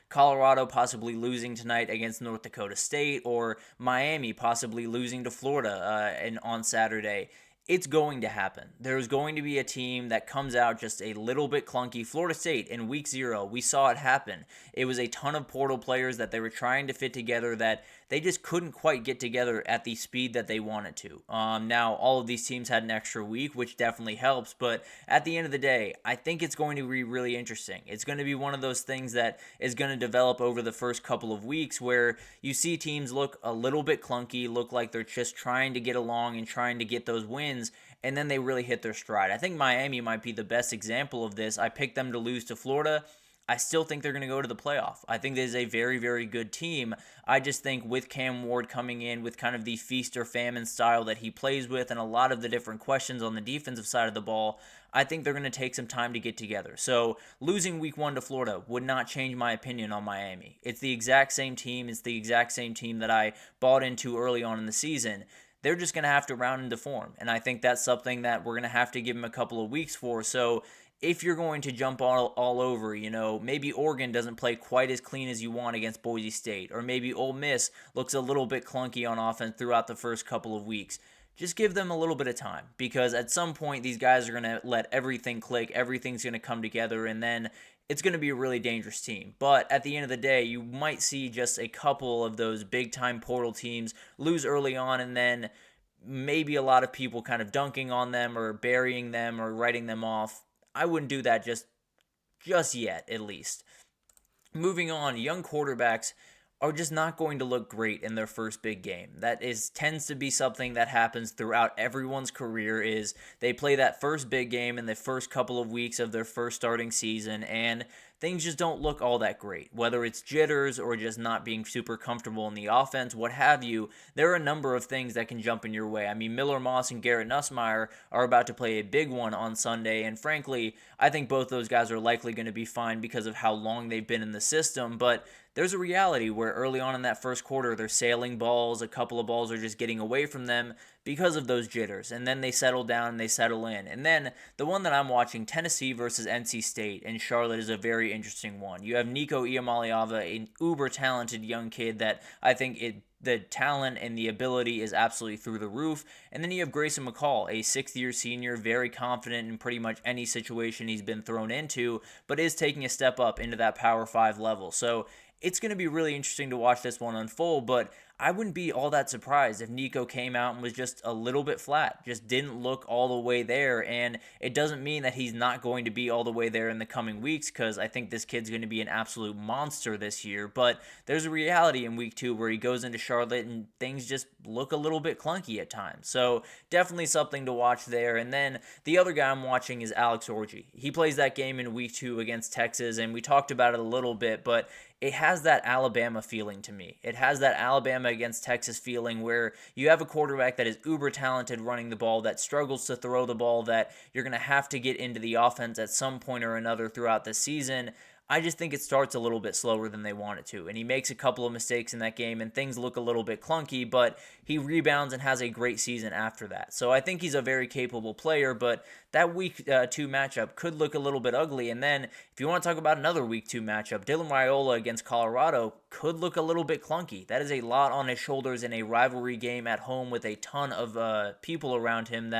Speaker 1: Colorado possibly losing tonight against North Dakota State, or Miami possibly losing to Florida on Saturday. It's going to happen. There's going to be a team that comes out just a little bit clunky. Florida State in week 0, we saw it happen. It was a ton of portal players that they were trying to fit together that they just couldn't quite get together at the speed that they wanted to. Now, all of these teams had an extra week, which definitely helps, but at the end of the day, I think it's going to be really interesting. It's going to be one of those things that is going to develop over the first couple of weeks where you see teams look a little bit clunky, look like they're just trying to get along and trying to get those wins, and then they really hit their stride. I think Miami might be the best example of this. I picked them to lose to Florida. I still think they're going to go to the playoff. I think this is a very, very good team. I just think with Cam Ward coming in with kind of the feast or famine style that he plays with and a lot of the different questions on the defensive side of the ball, I think they're going to take some time to get together. So losing week 1 to Florida would not change my opinion on Miami. It's the exact same team. It's the exact same team that I bought into early on in the season. They're just going to have to round into form, and I think that's something that we're going to have to give them a couple of weeks for. So if you're going to jump all over, maybe Oregon doesn't play quite as clean as you want against Boise State, or maybe Ole Miss looks a little bit clunky on offense throughout the first couple of weeks. Just give them a little bit of time, because at some point these guys are going to let everything click, everything's going to come together, and then it's going to be a really dangerous team. But at the end of the day, you might see just a couple of those big-time portal teams lose early on, and then maybe a lot of people kind of dunking on them or burying them or writing them off. I wouldn't do that just yet, at least. Moving on, young quarterbacks are just not going to look great in their first big game. That tends to be something that happens throughout everyone's career, is they play that first big game in the first couple of weeks of their first starting season, and things just don't look all that great. Whether it's jitters or just not being super comfortable in the offense, what have you, there are a number of things that can jump in your way. I mean, Miller Moss and Garrett Nussmeier are about to play a big one on Sunday, and frankly, I think both those guys are likely going to be fine because of how long they've been in the system, but there's a reality where early on in that first quarter, they're sailing balls, a couple of balls are just getting away from them because of those jitters, and then they settle down and they settle in. And then the one that I'm watching, Tennessee versus NC State in Charlotte, is a very interesting one. You have Nico Iamaleava, an uber-talented young kid that I think the talent and the ability is absolutely through the roof. And then you have Grayson McCall, a sixth-year senior, very confident in pretty much any situation he's been thrown into, but is taking a step up into that Power 5 level. So it's going to be really interesting to watch this one unfold, but I wouldn't be all that surprised if Nico came out and was just a little bit flat, just didn't look all the way there, and it doesn't mean that he's not going to be all the way there in the coming weeks, because I think this kid's going to be an absolute monster this year, but there's a reality in week 2 where he goes into Charlotte and things just look a little bit clunky at times, so definitely something to watch there. And then the other guy I'm watching is Alex Orji. He plays that game in week 2 against Texas, and we talked about it a little bit, but it has that Alabama feeling to me. It has that Alabama against Texas feeling where you have a quarterback that is uber talented running the ball, that struggles to throw the ball, that you're going to have to get into the offense at some point or another throughout the season. I just think it starts a little bit slower than they want it to, and he makes a couple of mistakes in that game, and things look a little bit clunky, but he rebounds and has a great season after that. So I think he's a very capable player, but that week 2 matchup could look a little bit ugly. And then if you want to talk about another week 2 matchup, Dylan Raiola against Colorado could look a little bit clunky. That is a lot on his shoulders in a rivalry game at home with a ton of people around him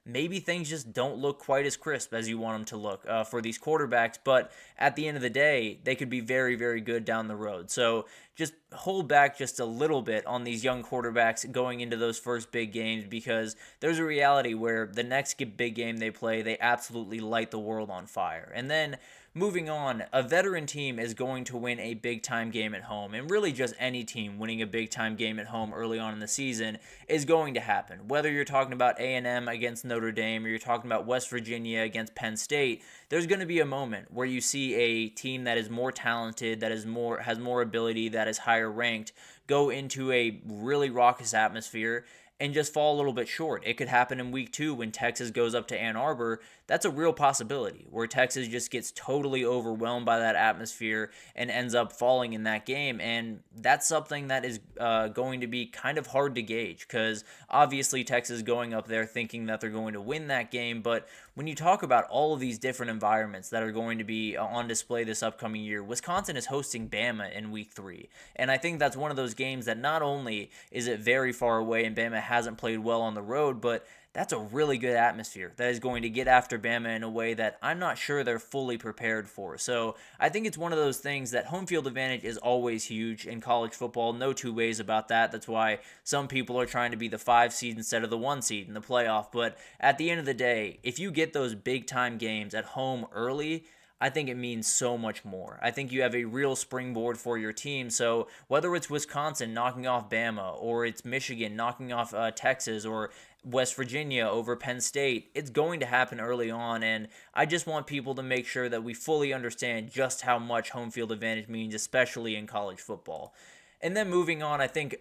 Speaker 1: maybe things just don't look quite as crisp as you want them to look for these quarterbacks. But at the end of the day, they could be very, very good down the road. So just hold back just a little bit on these young quarterbacks going into those first big games, because there's a reality where the next big game they play, they absolutely light the world on fire. And then moving on, a veteran team is going to win a big-time game at home, and really just any team winning a big-time game at home early on in the season is going to happen. Whether you're talking about A&M against Notre Dame or you're talking about West Virginia against Penn State, there's going to be a moment where you see a team that is more talented, that has more ability, that is higher ranked, go into a really raucous atmosphere and just fall a little bit short. It could happen in week 2 when Texas goes up to Ann Arbor. That's a real possibility, where Texas just gets totally overwhelmed by that atmosphere and ends up falling in that game. And that's something that is going to be kind of hard to gauge, because obviously Texas is going up there thinking that they're going to win that game. But when you talk about all of these different environments that are going to be on display this upcoming year, Wisconsin is hosting Bama in week 3. And I think that's one of those games that not only is it very far away and Bama hasn't played well on the road, but that's a really good atmosphere that is going to get after Bama in a way that I'm not sure they're fully prepared for. So I think it's one of those things that home field advantage is always huge in college football. No two ways about that. That's why some people are trying to be the 5 seed instead of the 1 seed in the playoff. But at the end of the day, if you get those big time games at home early, I think it means so much more. I think you have a real springboard for your team. So whether it's Wisconsin knocking off Bama, or it's Michigan knocking off Texas, or West Virginia over Penn State, it's going to happen early on. And I just want people to make sure that we fully understand just how much home field advantage means, especially in college football. And then moving on, I think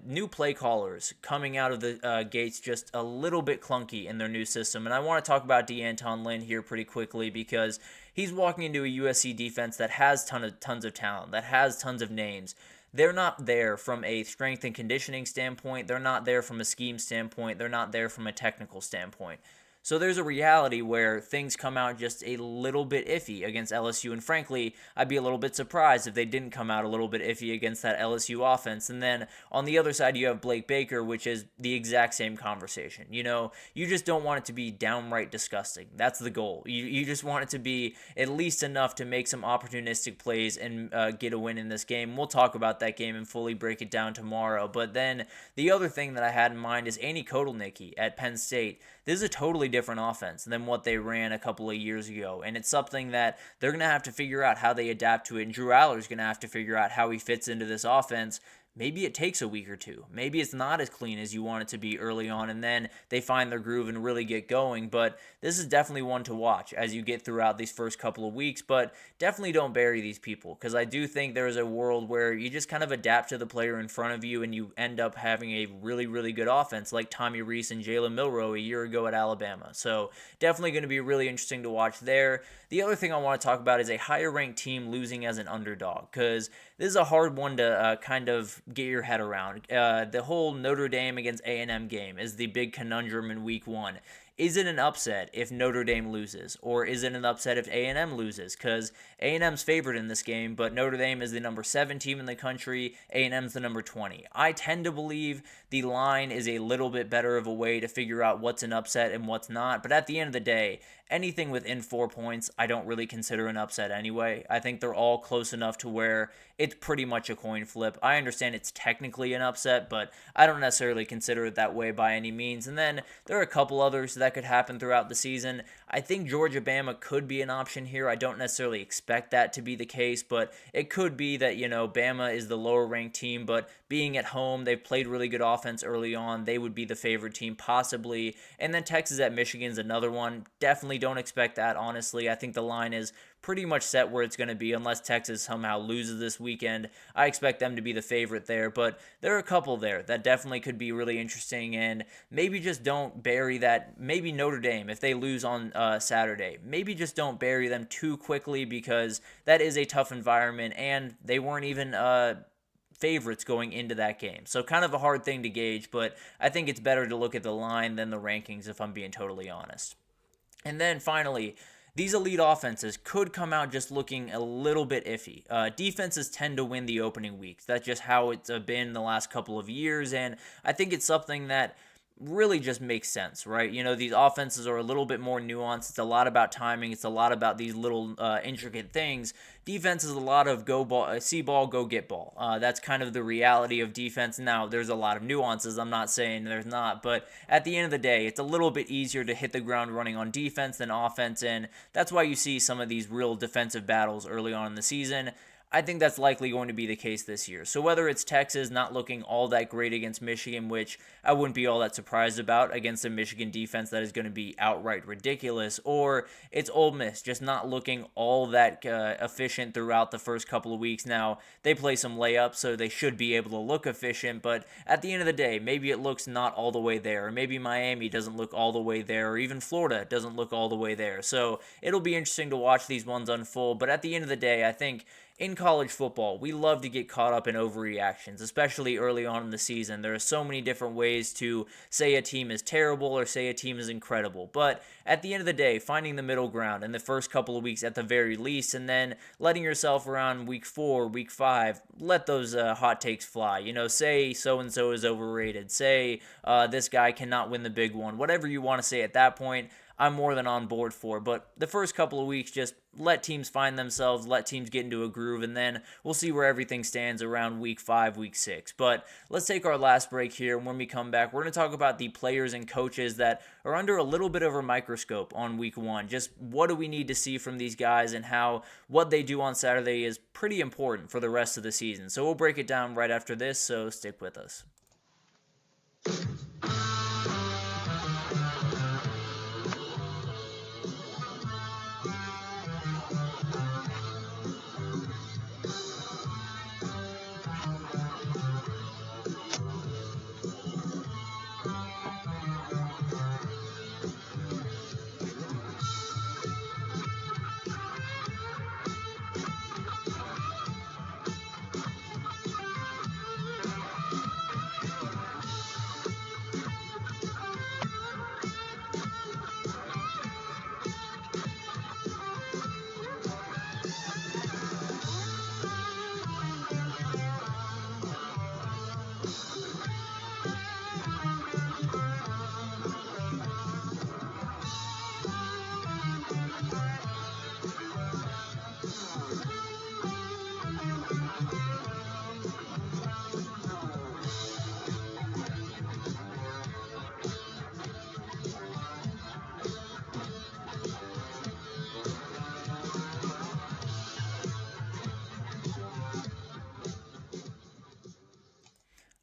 Speaker 1: new play callers coming out of the gates just a little bit clunky in their new system. And I want to talk about DeAnton Lynn here pretty quickly, because he's walking into a USC defense that has tons of talent, that has tons of names. They're not there from a strength and conditioning standpoint. They're not there from a scheme standpoint. They're not there from a technical standpoint. So there's a reality where things come out just a little bit iffy against LSU, and frankly, I'd be a little bit surprised if they didn't come out a little bit iffy against that LSU offense. And then on the other side, you have Blake Baker, which is the exact same conversation. You know, you just don't want it to be downright disgusting. That's the goal. You just want it to be at least enough to make some opportunistic plays and get a win in this game. We'll talk about that game and fully break it down tomorrow. But then the other thing that I had in mind is Andy Kotelnicki at Penn State. This is a totally different offense than what they ran a couple of years ago, and it's something that they're going to have to figure out how they adapt to it, and Drew Aller's going to have to figure out how he fits into this offense. Maybe it takes a week or two. Maybe it's not as clean as you want it to be early on, and then they find their groove and really get going. But this is definitely one to watch as you get throughout these first couple of weeks. But definitely don't bury these people, because I do think there is a world where you just kind of adapt to the player in front of you, and you end up having a really, really good offense like Tommy Rees and Jalen Milroe a year ago at Alabama. So definitely going to be really interesting to watch there. The other thing I want to talk about is a higher-ranked team losing as an underdog, because this is a hard one to kind of get your head around. The whole Notre Dame against A&M game is the big conundrum in week 1. Is it an upset if Notre Dame loses, or is it an upset if A&M loses? Because A&M's favored in this game, but Notre Dame is the number 7 team in the country, A&M's the number 20. I tend to believe the line is a little bit better of a way to figure out what's an upset and what's not, but at the end of the day, anything within 4 points I don't really consider an upset anyway. I think they're all close enough to where it's pretty much a coin flip. I understand it's technically an upset, but I don't necessarily consider it that way by any means. And then there are a couple others that could happen throughout the season. I think Georgia-Bama could be an option here. I don't necessarily expect that to be the case, but it could be that, you know, Bama is the lower-ranked team, but being at home, they've played really good offense early on. They would be the favorite team possibly. And then Texas at Michigan is another one. Definitely don't expect that, honestly. I think the line is pretty much set where it's going to be unless Texas somehow loses this weekend. I expect them to be the favorite there, but there are a couple there that definitely could be really interesting, and maybe just don't bury that. Maybe Notre Dame, if they lose on Saturday, maybe just don't bury them too quickly, because that is a tough environment, and they weren't even favorites going into that game. So kind of a hard thing to gauge, but I think it's better to look at the line than the rankings, if I'm being totally honest. And then finally, these elite offenses could come out just looking a little bit iffy. Defenses tend to win the opening weeks. That's just how it's been the last couple of years, and I think it's something that really just makes sense, right? These offenses are a little bit more nuanced. It's a lot about timing. It's a lot about these little intricate things. Defense is a lot of go ball, see ball, go get ball. That's kind of the reality of defense. Now, there's a lot of nuances. I'm not saying there's not, but at the end of the day, it's a little bit easier to hit the ground running on defense than offense, and that's why you see some of these real defensive battles early on in the season. I think that's likely going to be the case this year. So whether it's Texas not looking all that great against Michigan, which I wouldn't be all that surprised about against a Michigan defense that is going to be outright ridiculous, or it's Ole Miss just not looking all that efficient throughout the first couple of weeks. Now, they play some layups, so they should be able to look efficient, but at the end of the day, maybe it looks not all the way there, or maybe Miami doesn't look all the way there, or even Florida doesn't look all the way there. So it'll be interesting to watch these ones unfold, but at the end of the day, I think in college football, we love to get caught up in overreactions, especially early on in the season. There are so many different ways to say a team is terrible or say a team is incredible. But at the end of the day, finding the middle ground in the first couple of weeks at the very least, and then letting yourself around week 4, week 5, let those hot takes fly. Say so-and-so is overrated. Say this guy cannot win the big one. Whatever you want to say at that point, I'm more than on board for. But the first couple of weeks, just let teams find themselves, let teams get into a groove, and then we'll see where everything stands around week 5, week 6. But let's take our last break here. When we come back, we're going to talk about the players and coaches that are under a little bit of a microscope on week 1. Just what do we need to see from these guys, and how what they do on Saturday is pretty important for the rest of the season. So we'll break it down right after this, so stick with us.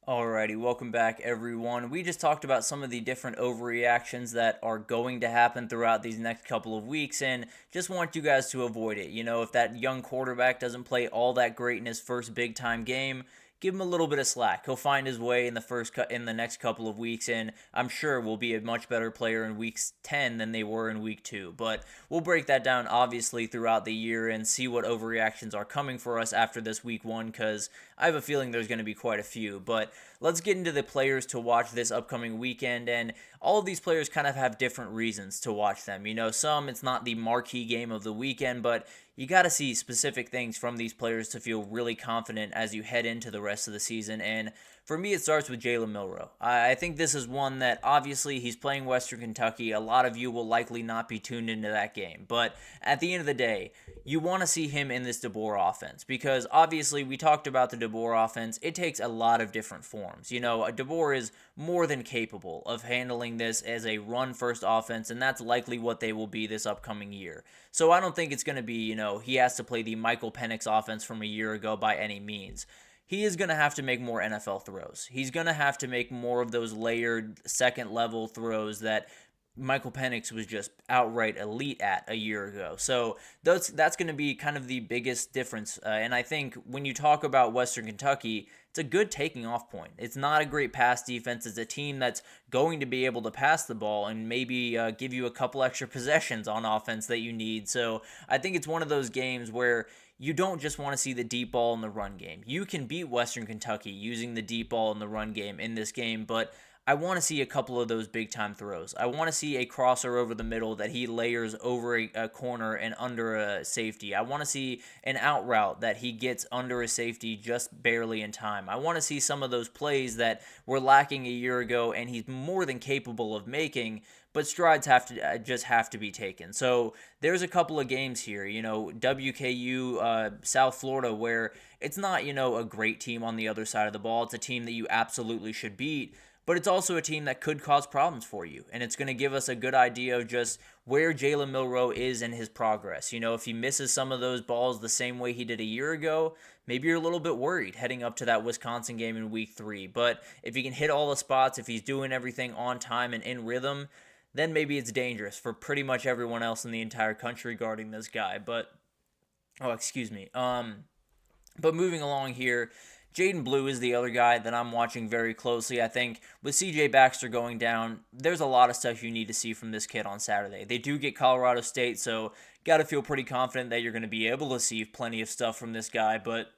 Speaker 1: Alrighty, welcome back everyone. We just talked about some of the different overreactions that are going to happen throughout these next couple of weeks, and just want you guys to avoid it. If that young quarterback doesn't play all that great in his first big-time game, give him a little bit of slack. He'll find his way in the next couple of weeks, and I'm sure will be a much better player in week 10 than they were in week 2. But we'll break that down obviously throughout the year and see what overreactions are coming for us after this week 1, because I have a feeling there's going to be quite a few. But let's get into the players to watch this upcoming weekend, and all of these players kind of have different reasons to watch them. Some it's not the marquee game of the weekend, but you got to see specific things from these players to feel really confident as you head into the rest of the season. And for me, it starts with Jalen Milroe. I think this is one that obviously he's playing Western Kentucky. A lot of you will likely not be tuned into that game. But at the end of the day, you want to see him in this DeBoer offense, because obviously we talked about the DeBoer offense. It takes a lot of different forms. DeBoer is more than capable of handling this as a run-first offense, and that's likely what they will be this upcoming year. So I don't think it's going to be, he has to play the Michael Penix offense from a year ago by any means. He is going to have to make more NFL throws. He's going to have to make more of those layered second-level throws that Michael Penix was just outright elite at a year ago. So that's going to be kind of the biggest difference. And I think when you talk about Western Kentucky, it's a good taking off point. It's not a great pass defense. It's a team that's going to be able to pass the ball and maybe give you a couple extra possessions on offense that you need. So I think it's one of those games where you don't just want to see the deep ball in the run game. You can beat Western Kentucky using the deep ball in the run game in this game, but I want to see a couple of those big-time throws. I want to see a crosser over the middle that he layers over a corner and under a safety. I want to see an out route that he gets under a safety just barely in time. I want to see some of those plays that were lacking a year ago and he's more than capable of making, but strides have to be taken. So there's a couple of games here, WKU, South Florida, where it's not, a great team on the other side of the ball. It's a team that you absolutely should beat, but it's also a team that could cause problems for you. And it's going to give us a good idea of just where Jalen Milroe is in his progress. If he misses some of those balls the same way he did a year ago, maybe you're a little bit worried heading up to that Wisconsin game in week 3. But if he can hit all the spots, if he's doing everything on time and in rhythm, then maybe it's dangerous for pretty much everyone else in the entire country guarding this guy. But moving along here, Jaden Blue is the other guy that I'm watching very closely. I think with CJ Baxter going down, there's a lot of stuff you need to see from this kid on Saturday. They do get Colorado State, so got to feel pretty confident that you're going to be able to see plenty of stuff from this guy. But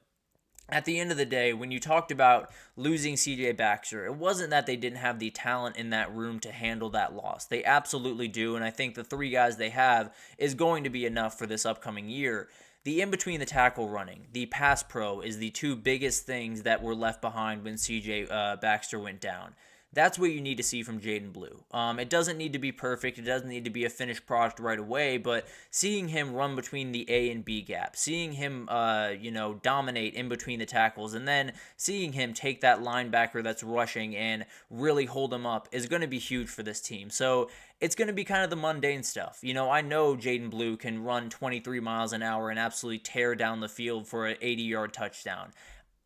Speaker 1: at the end of the day, when you talked about losing CJ Baxter, it wasn't that they didn't have the talent in that room to handle that loss. They absolutely do, and I think the 3 guys they have is going to be enough for this upcoming year. The in-between the tackle running, the pass pro is the 2 biggest things that were left behind when CJ Baxter went down. That's what you need to see from Jaden Blue. It doesn't need to be perfect. It doesn't need to be a finished product right away, but seeing him run between the A and B gap, seeing him, dominate in between the tackles, and then seeing him take that linebacker that's rushing and really hold him up is going to be huge for this team. So it's going to be kind of the mundane stuff. I know Jaden Blue can run 23 miles an hour and absolutely tear down the field for an 80-yard touchdown.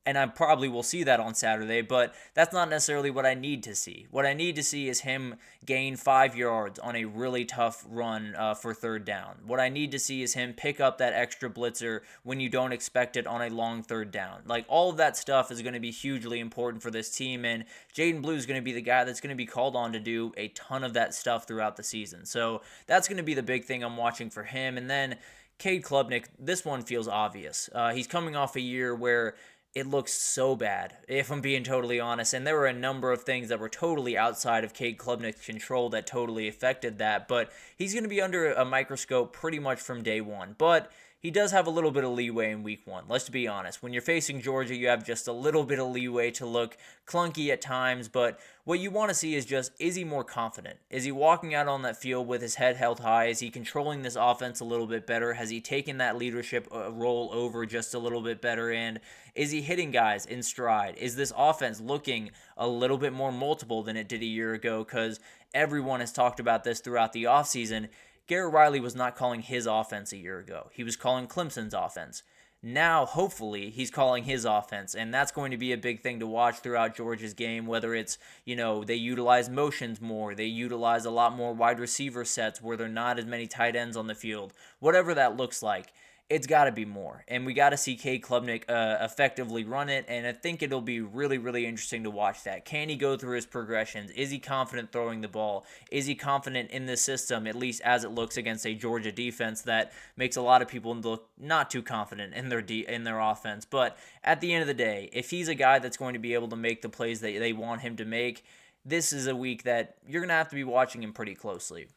Speaker 1: And I probably will see that on Saturday, but that's not necessarily what I need to see. What I need to see is him gain 5 yards on a really tough run for third down. What I need to see is him pick up that extra blitzer when you don't expect it on a long third down. Like, all of that stuff is going to be hugely important for this team, and Jaden Blue is going to be the guy that's going to be called on to do a ton of that stuff throughout the season. So that's going to be the big thing I'm watching for him. And then Cade Klubnik, this one feels obvious. He's coming off a year where it looks so bad, if I'm being totally honest. And there were a number of things that were totally outside of Cade Klubnik's control that totally affected that. But he's going to be under a microscope pretty much from day one. But he does have a little bit of leeway in week 1. Let's be honest. When you're facing Georgia, you have just a little bit of leeway to look clunky at times. But what you want to see is just, is he more confident? Is he walking out on that field with his head held high? Is he controlling this offense a little bit better? Has he taken that leadership role over just a little bit better? And is he hitting guys in stride? Is this offense looking a little bit more multiple than it did a year ago? Because everyone has talked about this throughout the offseason. Garrett Riley was not calling his offense a year ago. He was calling Clemson's offense. Now, hopefully, he's calling his offense, and that's going to be a big thing to watch throughout Georgia's game, whether it's, they utilize motions more, they utilize a lot more wide receiver sets where there are not as many tight ends on the field. Whatever that looks like, it's got to be more. And we got to see Cade Klubnik effectively run it, and I think it'll be really, really interesting to watch that. Can he go through his progressions? Is he confident throwing the ball? Is he confident in the system, at least as it looks against a Georgia defense that makes a lot of people look not too confident in their offense? But at the end of the day, if he's a guy that's going to be able to make the plays that they want him to make, this is a week that you're going to have to be watching him pretty closely.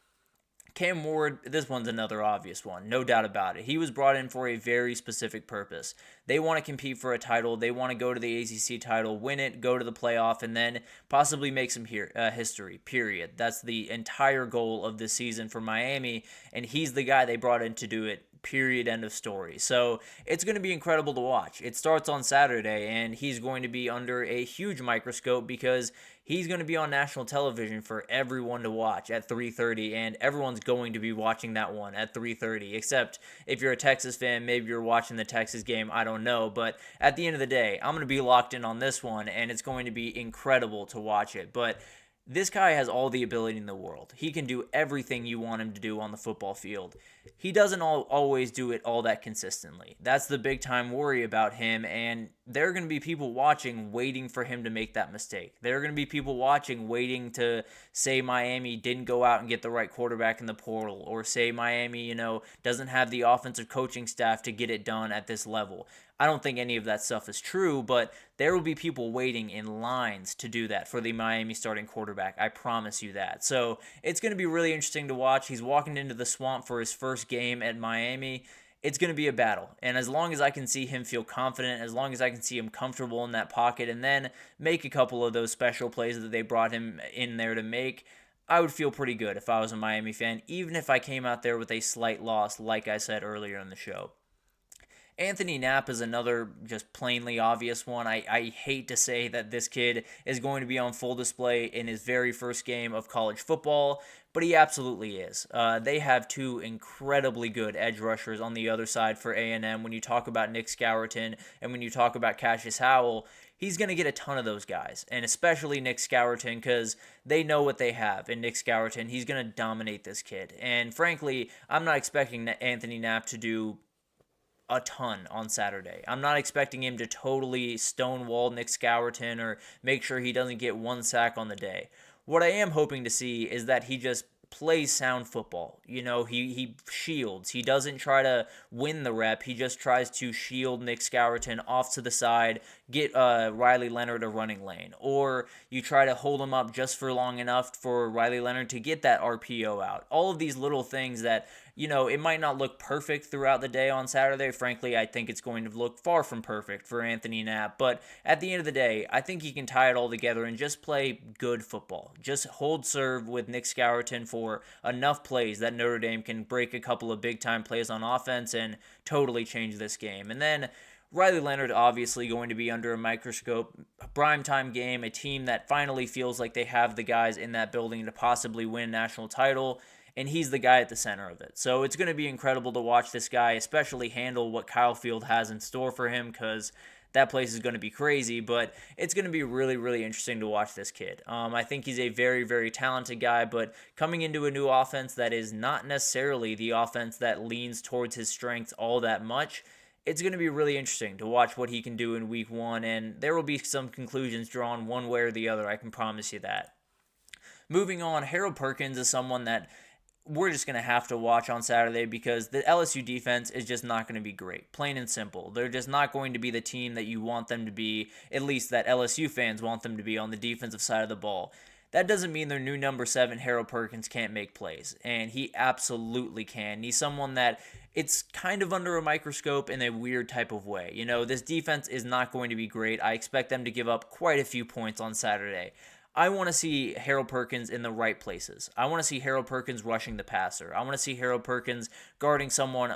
Speaker 1: Cam Ward, this one's another obvious one, no doubt about it. He was brought in for a very specific purpose. They want to compete for a title. They want to go to the ACC title, win it, go to the playoff, and then possibly make some history, period. That's the entire goal of this season for Miami, and he's the guy they brought in to do it. Period, end of story. So it's going to be incredible to watch. It starts on Saturday, and he's going to be under a huge microscope because he's going to be on national television for everyone to watch at 3:30, and everyone's going to be watching that one at 3:30, except if you're a Texas fan, maybe you're watching the Texas game, I don't know. But at the end of the day, I'm going to be locked in on this one, and it's going to be incredible to watch it. But this guy has all the ability in the world. He can do everything you want him to do on the football field. He doesn't always do it all that consistently. That's the big time worry about him, and there are going to be people watching waiting for him to make that mistake. There are going to be people watching waiting to say Miami didn't go out and get the right quarterback in the portal, or say Miami, doesn't have the offensive coaching staff to get it done at this level. I don't think any of that stuff is true, but there will be people waiting in lines to do that for the Miami starting quarterback. I promise you that. So it's going to be really interesting to watch. He's walking into the swamp for his first game at Miami. It's going to be a battle. And as long as I can see him feel confident, as long as I can see him comfortable in that pocket and then make a couple of those special plays that they brought him in there to make, I would feel pretty good if I was a Miami fan, even if I came out there with a slight loss, like I said earlier in the show. Anthony Knapp is another just plainly obvious one. I hate to say that this kid is going to be on full display in his very first game of college football, but he absolutely is. They have two incredibly good edge rushers on the other side for A&M. When you talk about Nick Scourton and when you talk about Cassius Howell, he's going to get a ton of those guys, and especially Nick Scourton, because they know what they have in Nick Scourton. He's going to dominate this kid. And frankly, I'm not expecting Anthony Knapp to do a ton on Saturday. I'm not expecting him to totally stonewall Nick Scourton or make sure he doesn't get one sack on the day. What I am hoping to see is that he just plays sound football. You know, he shields. He doesn't try to win the rep. He just tries to shield Nick Scourton off to the side, get Riley Leonard a running lane. Or you try to hold him up just for long enough for Riley Leonard to get that RPO out. All of these little things that, you know, it might not look perfect throughout the day on Saturday. Frankly, I think it's going to look far from perfect for Anthony Knapp. But at the end of the day, I think he can tie it all together and just play good football. Just hold serve with Nick Scourton for enough plays that Notre Dame can break a couple of big-time plays on offense and totally change this game. And then Riley Leonard obviously going to be under a microscope. A primetime game, a team that finally feels like they have the guys in that building to possibly win a national title, and he's the guy at the center of it. So it's going to be incredible to watch this guy, especially handle what Kyle Field has in store for him, because that place is going to be crazy, but it's going to be really, really interesting to watch this kid. I think he's a very, very talented guy, but coming into a new offense that is not necessarily the offense that leans towards his strengths all that much, it's going to be really interesting to watch what he can do in week one, and there will be some conclusions drawn one way or the other, I can promise you that. Moving on, Harold Perkins is someone that we're just going to have to watch on Saturday because the LSU defense is just not going to be great, plain and simple. They're just not going to be the team that you want them to be, at least that LSU fans want them to be on the defensive side of the ball. That doesn't mean their new number 7, Harold Perkins, can't make plays, and he absolutely can. He's someone that it's kind of under a microscope in a weird type of way. You know, this defense is not going to be great. I expect them to give up quite a few points on Saturday. I want to see Harold Perkins in the right places. I want to see Harold Perkins rushing the passer. I want to see Harold Perkins guarding someone,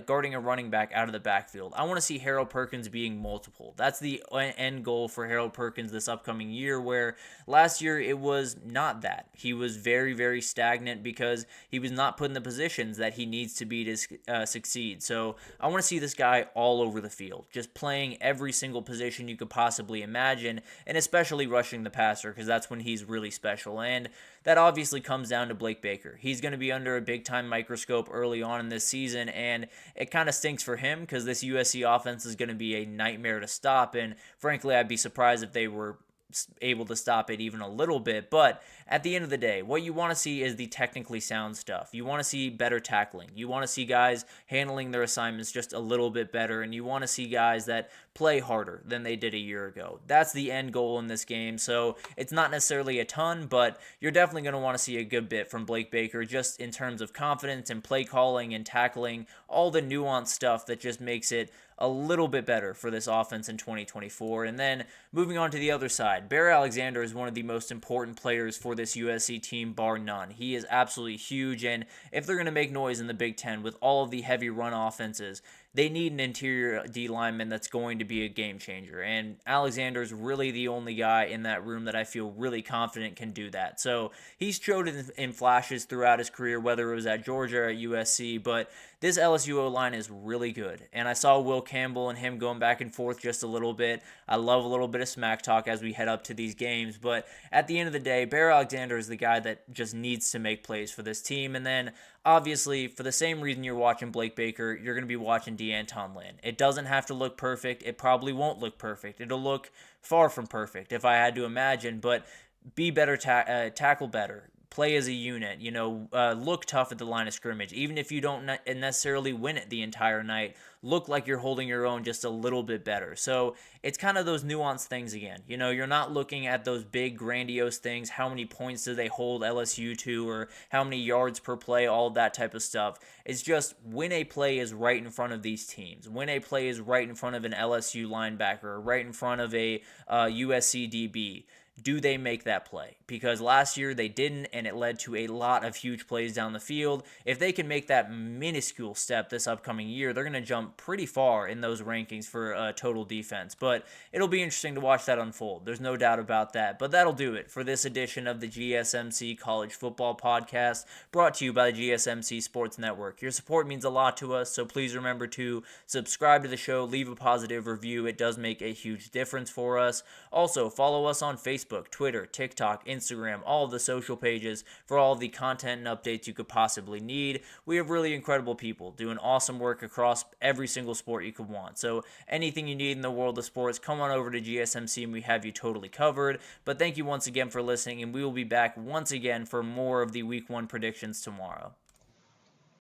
Speaker 1: guarding a running back out of the backfield. I want to see Harold Perkins being multiple. That's the end goal for Harold Perkins this upcoming year, where last year it was not that. He was very, very stagnant because he was not put in the positions that he needs to be to succeed. So I want to see this guy all over the field, just playing every single position you could possibly imagine, and especially rushing the passer, because that's when he's really special. And that obviously comes down to Blake Baker. He's going to be under a big-time microscope early on in this season, and it kind of stinks for him because this USC offense is going to be a nightmare to stop, and frankly, I'd be surprised if they were able to stop it even a little bit. But at the end of the day, what you want to see is the technically sound stuff. You want to see better tackling. You want to see guys handling their assignments just a little bit better, and you want to see guys that play harder than they did a year ago. That's the end goal in this game. So it's not necessarily a ton, but you're definitely going to want to see a good bit from Blake Baker just in terms of confidence and play calling and tackling, all the nuanced stuff that just makes it a little bit better for this offense in 2024. And then moving on to the other side, Bear Alexander is one of the most important players for this USC team, bar none. He is absolutely huge, and if they're going to make noise in the Big Ten with all of the heavy run offenses, they need an interior D lineman that's going to be a game changer. And Alexander is really the only guy in that room that I feel really confident can do that. So he's showed it in flashes throughout his career, whether it was at Georgia or at USC, but this LSU O-line is really good. And I saw Will Campbell and him going back and forth just a little bit. I love a little bit of smack talk as we head up to these games. But at the end of the day, Bear Alexander is the guy that just needs to make plays for this team. And then obviously, for the same reason you're watching Blake Baker, you're going to be watching DeAnton Lynn. It doesn't have to look perfect. It probably won't look perfect. It'll look far from perfect if I had to imagine, but be better, tackle better. play as a unit, look tough at the line of scrimmage. Even if you don't necessarily win it the entire night, look like you're holding your own just a little bit better. So it's kind of those nuanced things again. You're not looking at those big grandiose things. How many points do they hold LSU to, or how many yards per play, all that type of stuff. It's just when a play is right in front of these teams, when a play is right in front of an LSU linebacker, or right in front of a USC DB, do they make that play? Because last year they didn't, and it led to a lot of huge plays down the field. If they can make that minuscule step this upcoming year, they're going to jump pretty far in those rankings for total defense. But it'll be interesting to watch that unfold. There's no doubt about that. But that'll do it for this edition of the GSMC College Football Podcast, brought to you by the GSMC Sports Network. Your support means a lot to us, so please remember to subscribe to the show, leave a positive review. It does make a huge difference for us. Also, follow us on Facebook, Twitter, TikTok, Instagram, all of the social pages for all of the content and updates you could possibly need. We have really incredible people doing awesome work across every single sport you could want. So anything you need in the world of sports, come on over to GSMC and we have you totally covered. But thank you once again for listening, and we will be back once again for more of the Week 1 predictions tomorrow.